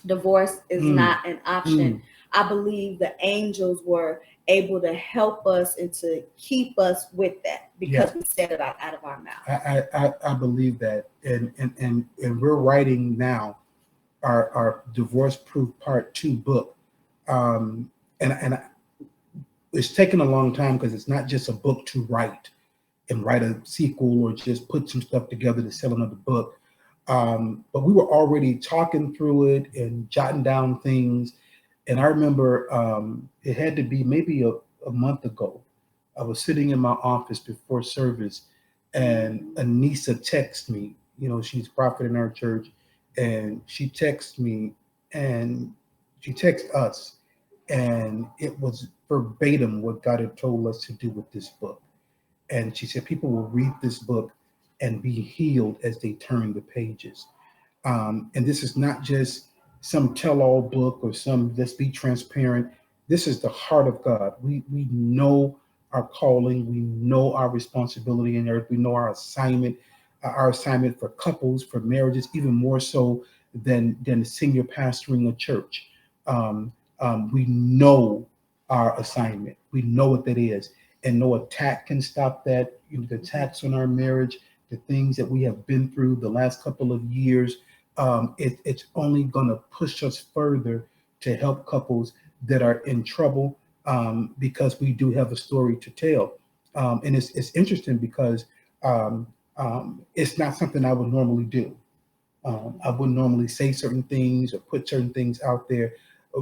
divorce is not an option, I believe the angels were able to help us and to keep us with that because we said it out of our mouth. I believe that. And we're writing now our Divorce Proof Part 2 book. And it's taken a long time because it's not just a book to write and write a sequel or just put some stuff together to sell another book. But we were already talking through it and jotting down things. And I remember it had to be maybe a month ago. I was sitting in my office before service, and Anissa texted me. She's a prophet in our church, and she texted me, and she texted us, and it was verbatim what God had told us to do with this book. And she said, people will read this book and be healed as they turn the pages. And this is not just some tell-all book or some let's be transparent. This is the heart of God. We know our calling, we know our responsibility in earth, we know our assignment for couples, for marriages, even more so than senior pastoring a church. We know our assignment. We know what that is, and no attack can stop that. The attacks on our marriage, the things that we have been through the last couple of years, it's only going to push us further to help couples that are in trouble, because we do have a story to tell. And it's interesting because it's not something I would normally do. I wouldn't normally say certain things or put certain things out there,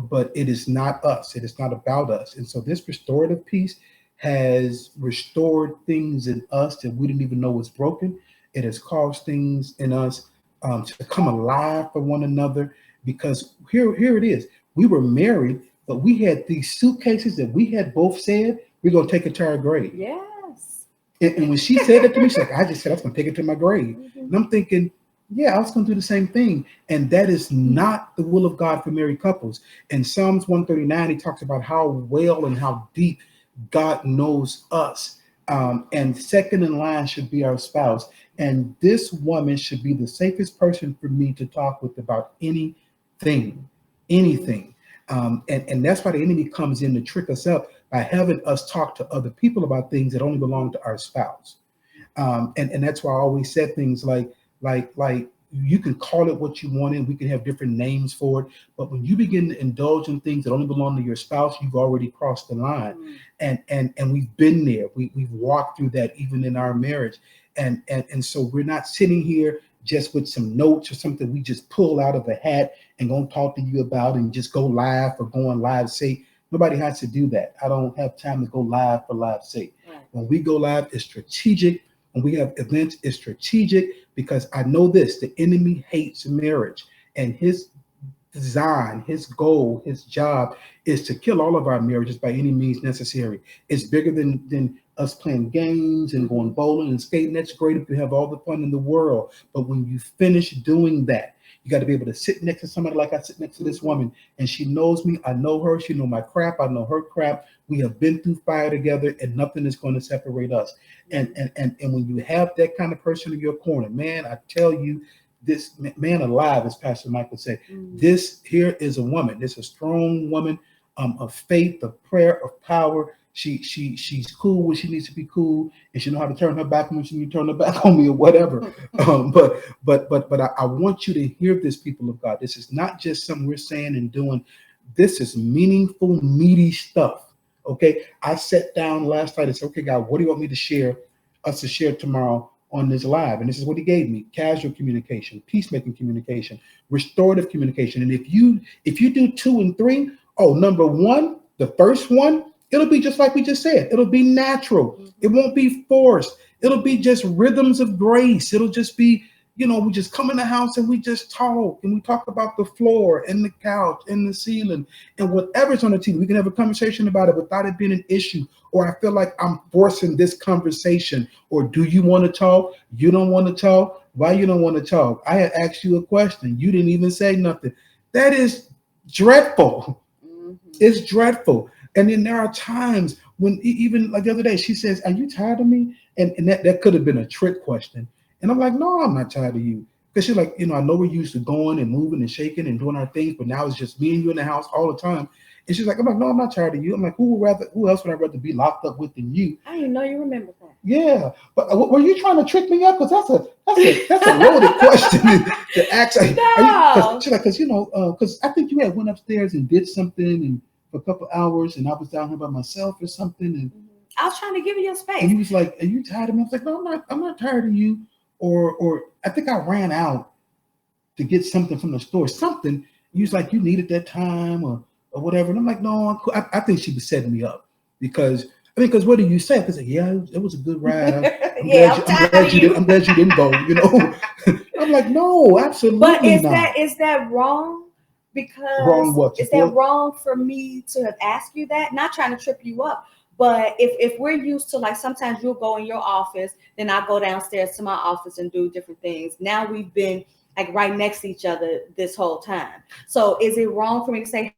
but it is not us. It is not about us. And so this restorative piece has restored things in us that we didn't even know was broken. It has caused things in us to come alive for one another, because here it is. We were married, but we had these suitcases that we had both said we're going to take it to our grave. Yes. And when she said that to me, she's like, I just said I was going to take it to my grave. Mm-hmm. And I'm thinking, yeah, I was going to do the same thing. And that is not the will of God for married couples. In Psalms 139, he talks about how well and how deep God knows us. And second in line should be our spouse. And this woman should be the safest person for me to talk with about anything. And that's why the enemy comes in to trick us up by having us talk to other people about things that only belong to our spouse. And that's why I always said things like you can call it what you want, and we can have different names for it. But when you begin to indulge in things that only belong to your spouse, you've already crossed the line. And we've been there. We've walked through that even in our marriage. And so we're not sitting here just with some notes or something we just pull out of a hat and gonna talk to you about and just go live for going live sake. Nobody has to do that. I don't have time to go live for live sake. Right. When we go live, it's strategic. When we have events, it's strategic, because I know this: the enemy hates marriage, and his design, his goal, his job is to kill all of our marriages by any means necessary. It's bigger than us playing games and going bowling and skating. That's great if you have all the fun in the world. But when you finish doing that, you got to be able to sit next to somebody like I sit next to this woman, and she knows me. I know her. She knows my crap. I know her crap. We have been through fire together, and nothing is going to separate us. And when you have that kind of person in your corner, man, I tell you, this man alive, as Pastor Michael said, this here is a woman. This is a strong woman, of faith, of prayer, of power. She's cool when she needs to be cool, and she know how to turn her back when she needs to turn her back on me or whatever. But I want you to hear this, people of God. This is not just something we're saying and doing. This is meaningful, meaty stuff. Okay, I sat down last night and said, okay, God, what do you want me to share tomorrow on this live? And this is what he gave me: casual communication, peacemaking communication, restorative communication. And if you do 2 and 3, number 1, the first one, it'll be just like we just said. It'll be natural. It won't be forced. It'll be just rhythms of grace. It'll just be, we just come in the house and we just talk, and we talk about the floor and the couch and the ceiling and whatever's on the TV. We can have a conversation about it without it being an issue. Or I feel like I'm forcing this conversation. Or do you want to talk? You don't want to talk? Why you don't want to talk? I had asked you a question. You didn't even say nothing. That is dreadful. It's dreadful. And then there are times when, even like the other day, she says, "Are you tired of me?" And that could have been a trick question. And I'm like, "No, I'm not tired of you." Because she's like, I know we're used to going and moving and shaking and doing our things, but now it's just me and you in the house all the time. And she's like, I'm like, "No, I'm not tired of you." I'm like, who else would I rather be locked up with than you? I didn't know you remember that. Yeah, but were you trying to trick me up? Because that's a loaded question to ask. No. Because I think you had went upstairs and did something and for a couple hours, and I was down here by myself or something, and I was trying to give you your space. And he was like, "Are you tired of me?" I was like, "No, I'm not tired of you." Or I think I ran out to get something from the store. Something. He was like, "You needed that time or whatever." And I'm like, "No, I think she was setting me up because what do you say?" Because yeah, it was a good ride. I'm glad you didn't go. I'm like, "No, absolutely but not." Is that wrong? Because wrong what? Is that wrong for me to have asked you that? Not trying to trip you up, But if we're used to, like, sometimes you'll go in your office, then I go downstairs to my office and do different things. Now we've been like right next to each other this whole time. So is it wrong for me to say,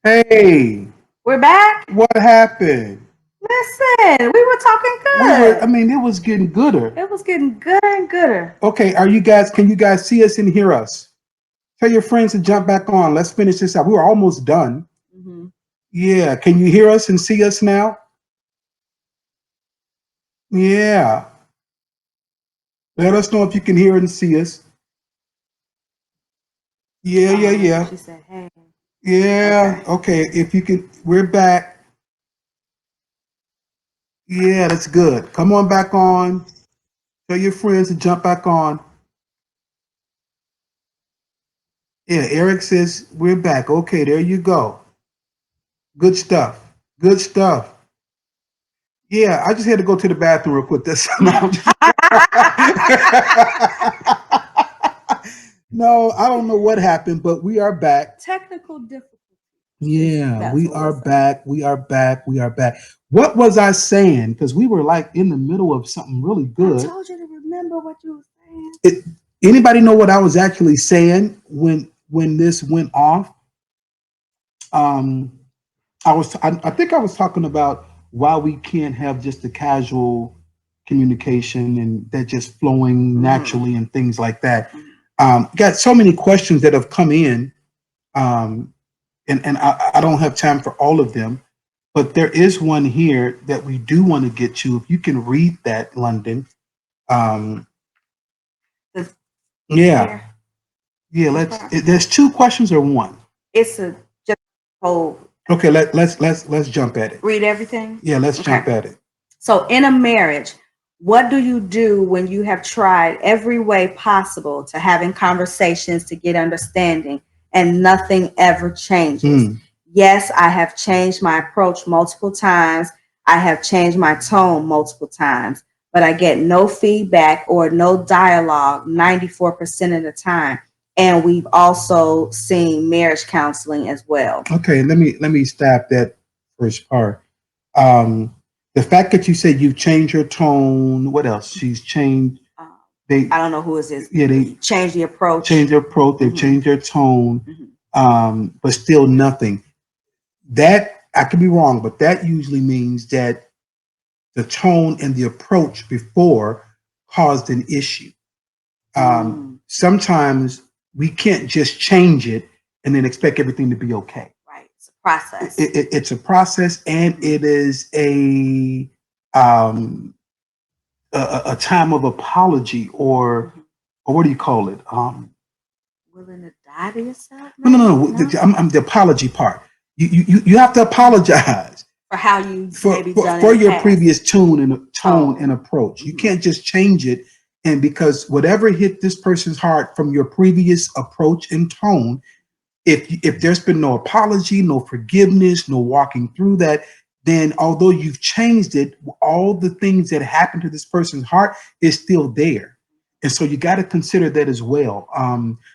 Hey, We're back. what happened? Listen, we were talking good. I mean, it was getting gooder. It was getting gooder and gooder. Okay, can you guys see us and hear us? Tell your friends to jump back on. Let's finish this out. We were almost done. Mm-hmm. Yeah, can you hear us and see us now? Yeah. Let us know if you can hear and see us. Yeah. She said, hey. Yeah. Okay. If you can, we're back. Yeah, that's good. Come on back on. Tell your friends to jump back on. Yeah, Eric says we're back. Okay, there you go. Good stuff. Good stuff. Yeah, I just had to go to the bathroom real quick. That's no, I don't know what happened, but we are back. Technical difficulties. Yeah, we are back. We are back. We are back. What was I saying? Because we were like in the middle of something really good. I told you to remember what you were saying. Anybody know what I was actually saying when this went off? I think I was talking about why we can't have just the casual communication and that just flowing naturally and things like that. Got so many questions that have come in, and I don't have time for all of them, but there is one here that we do want to get to. If you can read that, London. Yeah. Yeah, there's two questions or one? It's a just whole. Okay, let's jump at it. Read everything? Yeah, let's jump at it. So in a marriage, what do you do when you have tried every way possible to having conversations to get understanding and nothing ever changes? Yes, I have changed my approach multiple times. I have changed my tone multiple times, but I get no feedback or no dialogue 94% of the time. And we've also seen marriage counseling as well. Okay, let me stop that first part. The fact that you said you've changed your tone, what else? She's changed. I don't know who is this. Yeah, they changed the approach. Changed their approach. They've changed their tone, but still nothing. That I could be wrong, but that usually means that the tone and the approach before caused an issue. Sometimes we can't just change it and then expect everything to be okay. Right. It's a process. It's a process, and it is a time of apology, or what do you call it? Willing to die to yourself? No. I'm the apology part. You have to apologize for how you for your previous tone and approach. You can't just change it. And because whatever hit this person's heart from your previous approach and tone, if there's been no apology, no forgiveness, no walking through that, then although you've changed it, all the things that happened to this person's heart is still there. And so you got to consider that as well.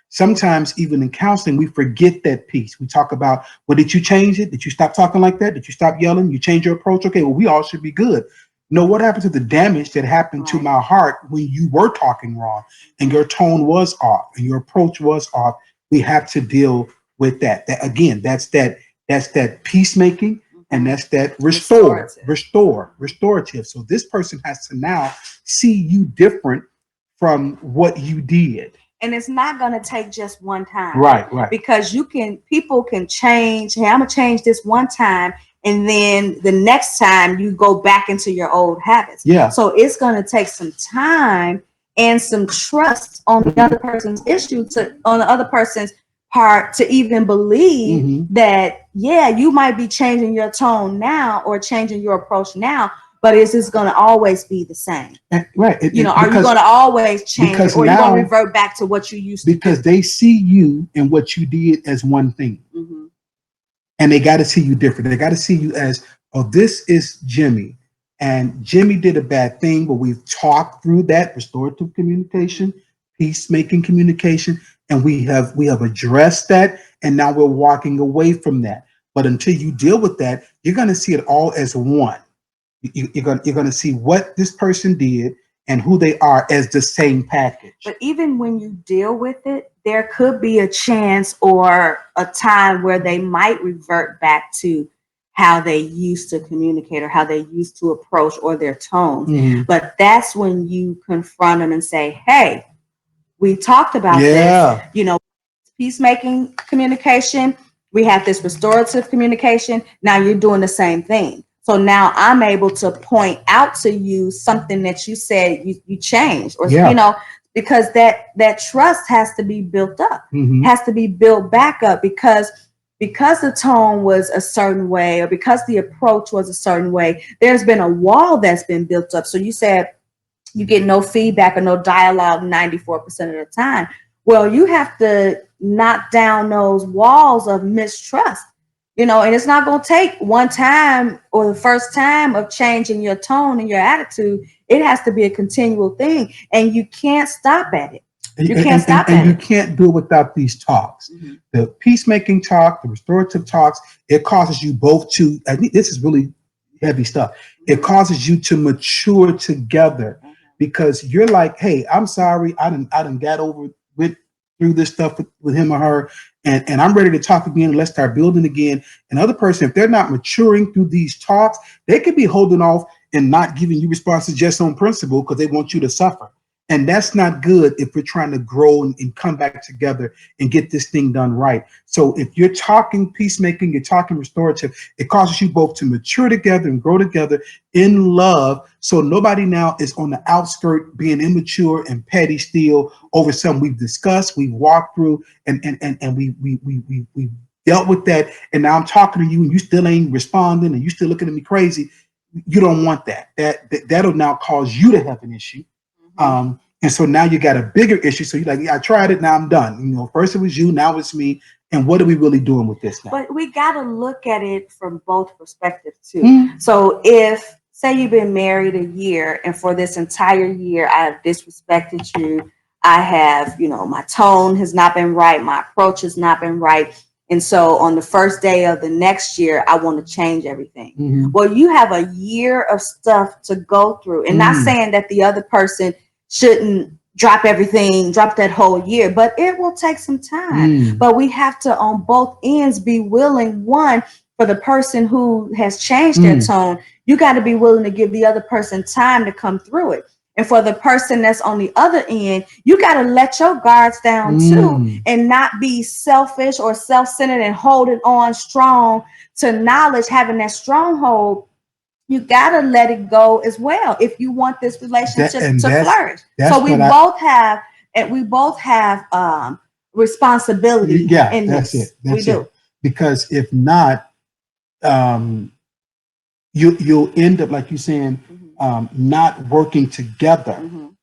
Sometimes even in counseling, we forget that piece. We talk about, well, did you change it? Did you stop talking like that? Did you stop yelling? You change your approach? Okay, well, we all should be good. No, what happened to the damage that happened to my heart when you were talking wrong and your tone was off and your approach was off? We have to deal with that. Again, that's that peacemaking, and that's that restorative. So this person has to now see you different from what you did. And it's not going to take just one time. Right. Because people can change. Hey, I'm going to change this one time. And then the next time you go back into your old habits. Yeah. So it's going to take some time and some trust on the other person's on the other person's part to even believe that, yeah, you might be changing your tone now or changing your approach now, but is this going to always be the same? Right. Are you going to always change, or are you going to revert back to what you used to do? Because they see you and what you did as one thing. And they got to see you different. They got to see you as, oh, this is Jimmy. And Jimmy did a bad thing, but we've talked through that restorative communication, peacemaking communication, and we have addressed that, and now we're walking away from that. But until you deal with that, you're going to see it all as one. You're going to see what this person did, and who they are as the same package. But even when you deal with it, there could be a chance or a time where they might revert back to how they used to communicate or how they used to approach or their tones. Mm-hmm. But that's when you confront them and say, hey, we talked about this, peacemaking communication. We have this restorative communication. Now you're doing the same thing. So now I'm able to point out to you something that you said you changed, or because that trust has to be built up, has to be built back up, because the tone was a certain way, or because the approach was a certain way. There's been a wall that's been built up. So you said you get no feedback or no dialogue 94% of the time. Well, you have to knock down those walls of mistrust, and it's not going to take one time or the first time of changing your tone and your attitude. It has to be a continual thing, and you can't stop at it. You can't stop at it. And you can't do it without these talks. Mm-hmm. The peacemaking talk, the restorative talks, it causes you both to, I think this is really heavy stuff. It causes you to mature together, because you're like, hey, I'm sorry, I done got over through this stuff with him or her, and I'm ready to talk again, and let's start building again. And the other person, if they're not maturing through these talks, they could be holding off and not giving you responses just on principle because they want you to suffer. And that's not good if we're trying to grow and come back together and get this thing done right. So if you're talking peacemaking, you're talking restorative, it causes you both to mature together and grow together in love. So nobody now is on the outskirt being immature and petty still over something we've discussed, we've walked through, and we dealt with that. And now I'm talking to you and you still ain't responding and you still looking at me crazy. You don't want that. That'll now cause you to have an issue. And so now you got a bigger issue. So you're like, yeah, I tried it. Now I'm done. First it was you. Now it's me. And what are we really doing with this now? But we got to look at it from both perspectives too. Mm-hmm. So if, say you've been married a year, and for this entire year, I have disrespected you. I have, my tone has not been right. My approach has not been right. And so on the first day of the next year, I want to change everything. Mm-hmm. Well, you have a year of stuff to go through. And not saying that the other person shouldn't drop everything, drop that whole year, but it will take some time. But we have to, on both ends, be willing, one, for the person who has changed their tone, you got to be willing to give the other person time to come through it. And for the person that's on the other end, you got to let your guards down too, and not be selfish or self-centered and holding on strong to knowledge, having that stronghold. You got to let it go as well if you want this relationship to flourish. So we both have responsibility. Yeah, in that's this. It. That's it. Because if not, you'll end up, like you're saying, not working together. You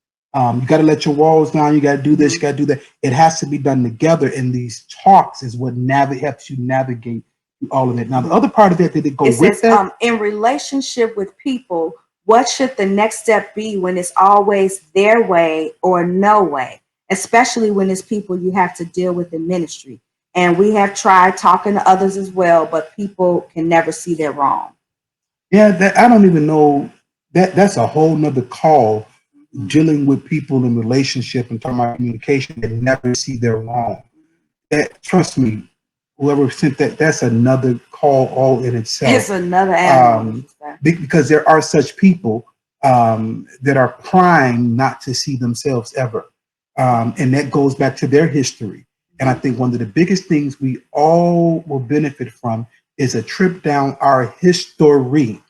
got to let your walls down. You got to do this. You got to do that. It has to be done together. And these talks is what helps you navigate all of it. Now, the other part of it, did it go with that? In relationship with people, what should the next step be when it's always their way or no way, especially when it's people you have to deal with in ministry? And we have tried talking to others as well, but people can never see their wrong. Yeah, I don't even know. That's a whole nother call, dealing with people in relationship and talking about communication that never see their wrong. Trust me, whoever sent that's another call all in itself. It's another animal. Because there are such people that are primed not to see themselves ever. And that goes back to their history. And I think one of the biggest things we all will benefit from is a trip down our history.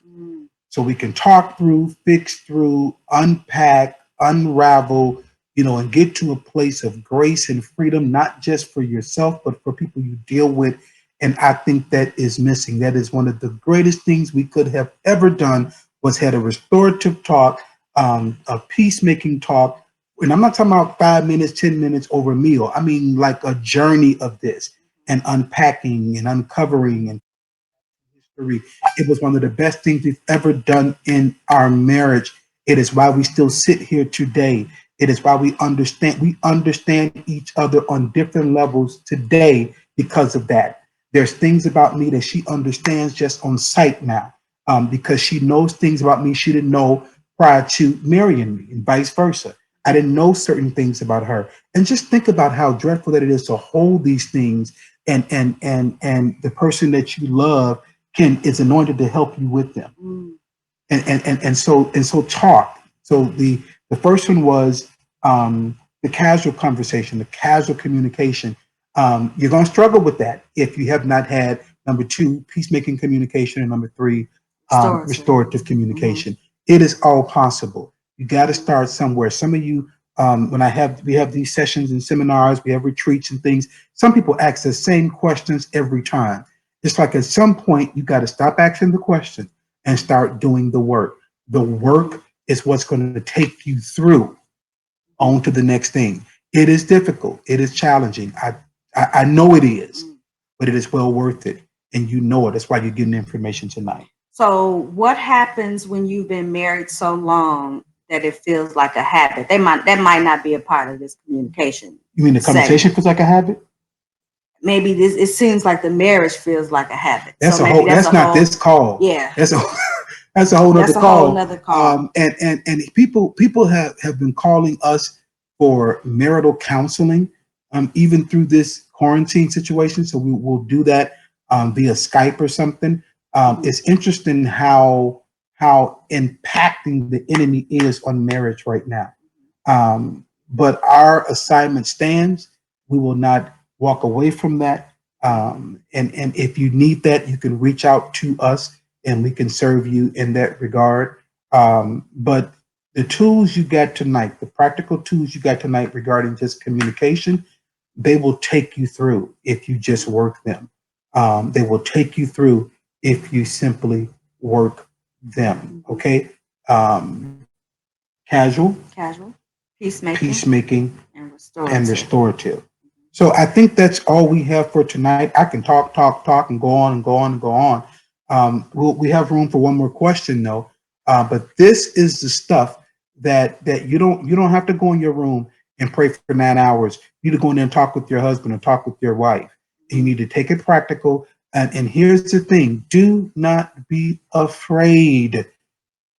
So we can talk through, fix through, unpack, unravel, and get to a place of grace and freedom, not just for yourself, but for people you deal with. And I think that is missing. That is one of the greatest things we could have ever done, was had a restorative talk, a peacemaking talk. And I'm not talking about 5 minutes, 10 minutes over a meal. I mean, like a journey of this, and unpacking and uncovering and history. It was one of the best things we've ever done in our marriage. It is why we still sit here today. It is why we understand each other on different levels today because of that. There's things about me that she understands just on sight now, because she knows things about me she didn't know prior to marrying me, and vice versa. I didn't know certain things about her. And just think about how dreadful that it is to hold these things, and the person that you love is anointed to help you with them. Mm. And so talk. So the first one was the casual conversation, the casual communication. You're going to struggle with that if you have not had number two, peacemaking communication, and number three, restorative communication. It is all possible. You got to start somewhere. Some of you, when we have these sessions and seminars, we have retreats and things. Some people ask the same questions every time. It's like at some point you got to stop asking the question and start doing the work. The work is what's going to take you through on to the next thing. It is difficult. It is challenging. I know it is, but it is well worth it. And you know it. That's why you're getting the information tonight. So what happens when you've been married so long that it feels like a habit? That might not be a part of this communication. You mean the conversation feels like a habit? Maybe it seems like the marriage feels like a habit. That's so a whole. That's not this call. Yeah. That's a whole nother call. And people have been calling us for marital counseling, even through this quarantine situation. So we will do that via Skype or something. It's interesting how impacting the enemy is on marriage right now. But our assignment stands. We will not walk away from that. And if you need that, you can reach out to us and we can serve you in that regard. But the tools you got tonight, the practical tools you got tonight regarding just communication, they will take you through if you just work them. They will take you through if you simply work them. Okay. Casual, peacemaking, and restorative. So I think that's all we have for tonight. I can talk, and go on and go on and go on. We have room for one more question though. But this is the stuff that you don't have to go in your room and pray for 9 hours. You need to go in there and talk with your husband or talk with your wife. You need to take it practical. And here's the thing: do not be afraid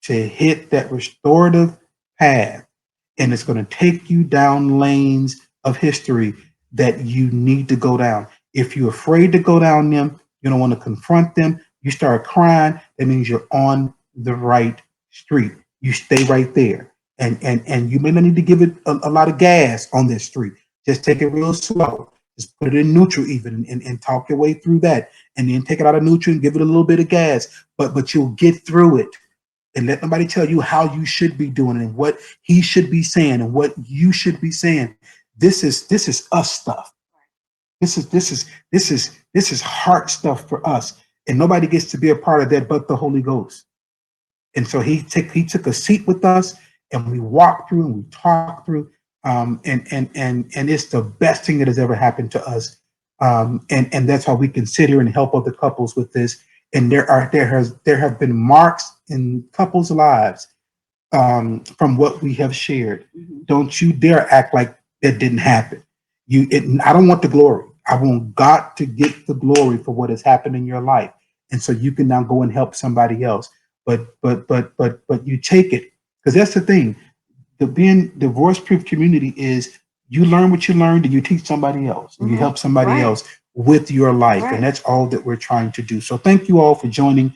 to hit that restorative path. And it's going to take you down lanes of history that you need to go down. If you're afraid to go down them, you don't want to confront them, you start crying, that means you're on the right street. You stay right there. And you may not need to give it a lot of gas on this street. Just take it real slow. Just put it in neutral even and talk your way through that. And then take it out of neutral and give it a little bit of gas. But you'll get through it. And let nobody tell you how you should be doing it and what he should be saying and what you should be saying. This is us stuff. This is heart stuff for us. And nobody gets to be a part of that but the Holy Ghost. And so he took a seat with us and we walked through and we talked through. And it's the best thing that has ever happened to us. And that's why we can sit here and help other couples with this. And there have been marks in couples' lives from what we have shared. Mm-hmm. Don't you dare act like that didn't happen. I don't want the glory. I want God to get the glory for what has happened in your life, and so you can now go and help somebody else. But you take it, because that's the thing. The being divorce-proof community is you learn what you learned and you teach somebody else, and you help somebody else with your life. And that's all that we're trying to do. So thank you all for joining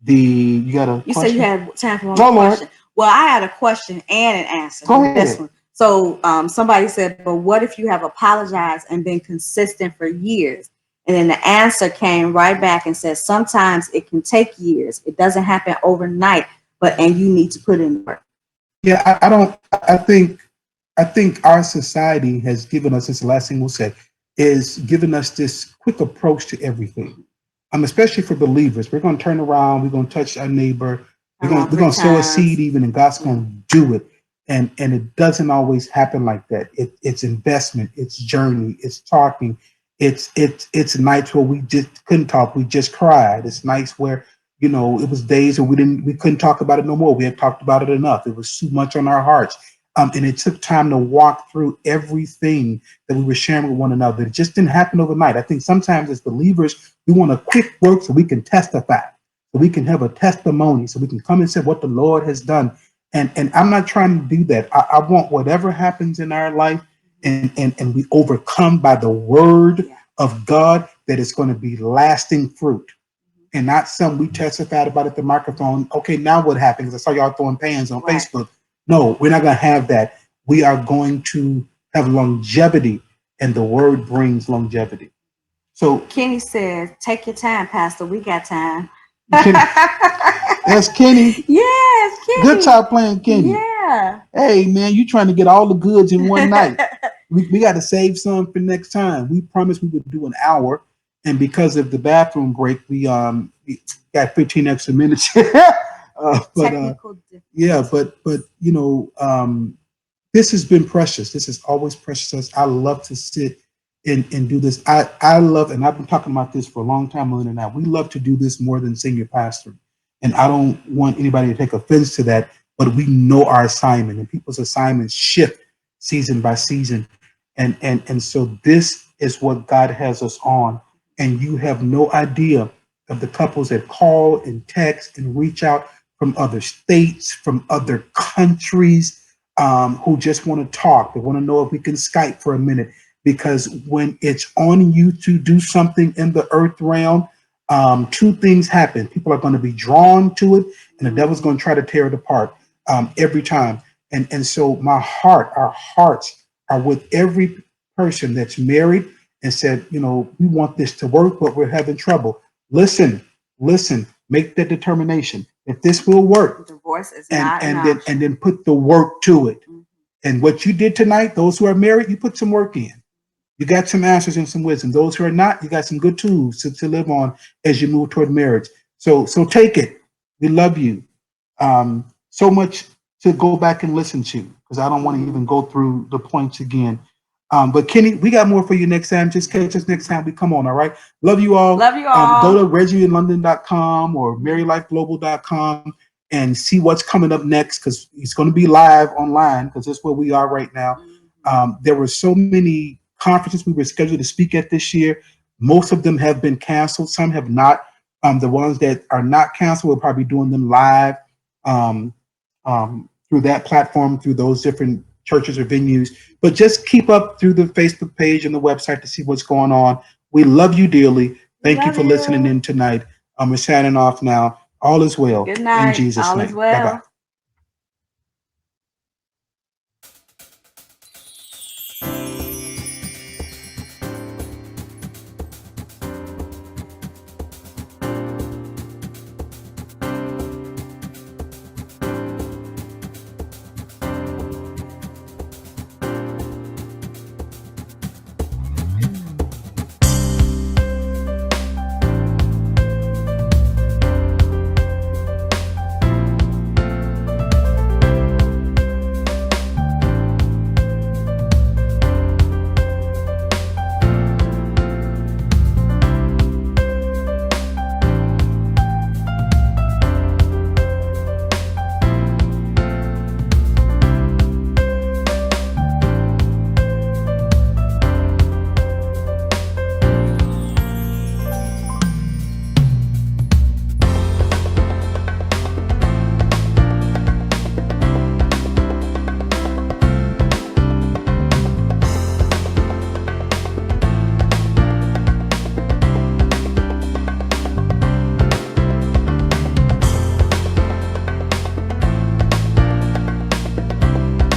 you said you had time for one question. Well, I had a question and an answer. Go ahead. This one. So somebody said, but what if you have apologized and been consistent for years? And then the answer came right back and said, sometimes it can take years. It doesn't happen overnight, and you need to put in work. Yeah, I think our society has given us, this is the last thing we'll say, is giving us this quick approach to everything. Especially for believers. We're going to turn around, we're going to touch our neighbor, we're going to sow a seed even, and God's going to do it. And it doesn't always happen like that. It's investment, it's journey, it's talking. It's nights where we just couldn't talk, we just cried. It's nights where, it was days where we couldn't talk about it no more. We had talked about it enough. It was too much on our hearts. And it took time to walk through everything that we were sharing with one another. It just didn't happen overnight. I think sometimes as believers, we want a quick work so we can testify, so we can have a testimony, so we can come and say what the Lord has done. And I'm not trying to do that. I want whatever happens in our life, and we overcome by the word of God, that it's going to be lasting fruit, and not some we testified about at the microphone. Okay, now what happens? I saw y'all throwing pans on Facebook. No, we're not going to have that. We are going to have longevity, and the word brings longevity. So Kenny says, take your time, Pastor. We got time. That's Kenny. Yes, Kenny. Good time playing Kenny. Yeah. Hey, man, you trying to get all the goods in one night. We got to save some for next time. We promised we would do an hour. And because of the bathroom break, we got 15 extra minutes. Technical yeah, but you know, this has been precious. This is always precious. I love to sit and do this. I love, and I've been talking about this for a long time, Melinda and I. We love to do this more than senior pastor. And I don't want anybody to take offense to that, but we know our assignment, and people's assignments shift season by season. And so this is what God has us on. And you have no idea of the couples that call and text and reach out from other states, from other countries, who just want to talk. They want to know if we can Skype for a minute. Because when it's on you to do something in the earth realm, two things happen. People are going to be drawn to it, and the devil's going to try to tear it apart every time. And so our hearts are with every person that's married and said, you know, we want this to work, but we're having trouble. Listen, make that determination. If this will work, divorce is and then put the work to it. Mm-hmm. And what you did tonight, those who are married, you put some work in. You got some answers and some wisdom. Those who are not, you got some good tools to live on as you move toward marriage. So take it. We love you. So much to go back and listen to, because I don't want to even go through the points again. But Kenny, we got more for you next time. Just catch us next time we come on, all right? Love you all. Love you all. Go to ReggieInLondon.com or MaryLifeGlobal.com and see what's coming up next, because it's going to be live online, because that's where we are right now. There were so many conferences we were scheduled to speak at this year. Most of them have been canceled. Some have not. The ones that are not canceled, we'll probably be doing them live through that platform, through those different churches or venues. But just keep up through the Facebook page and the website to see what's going on. We love you dearly. Thank you for listening in tonight. We're signing off now. All is well. Good night. In Jesus' All name. is well. Bye-bye.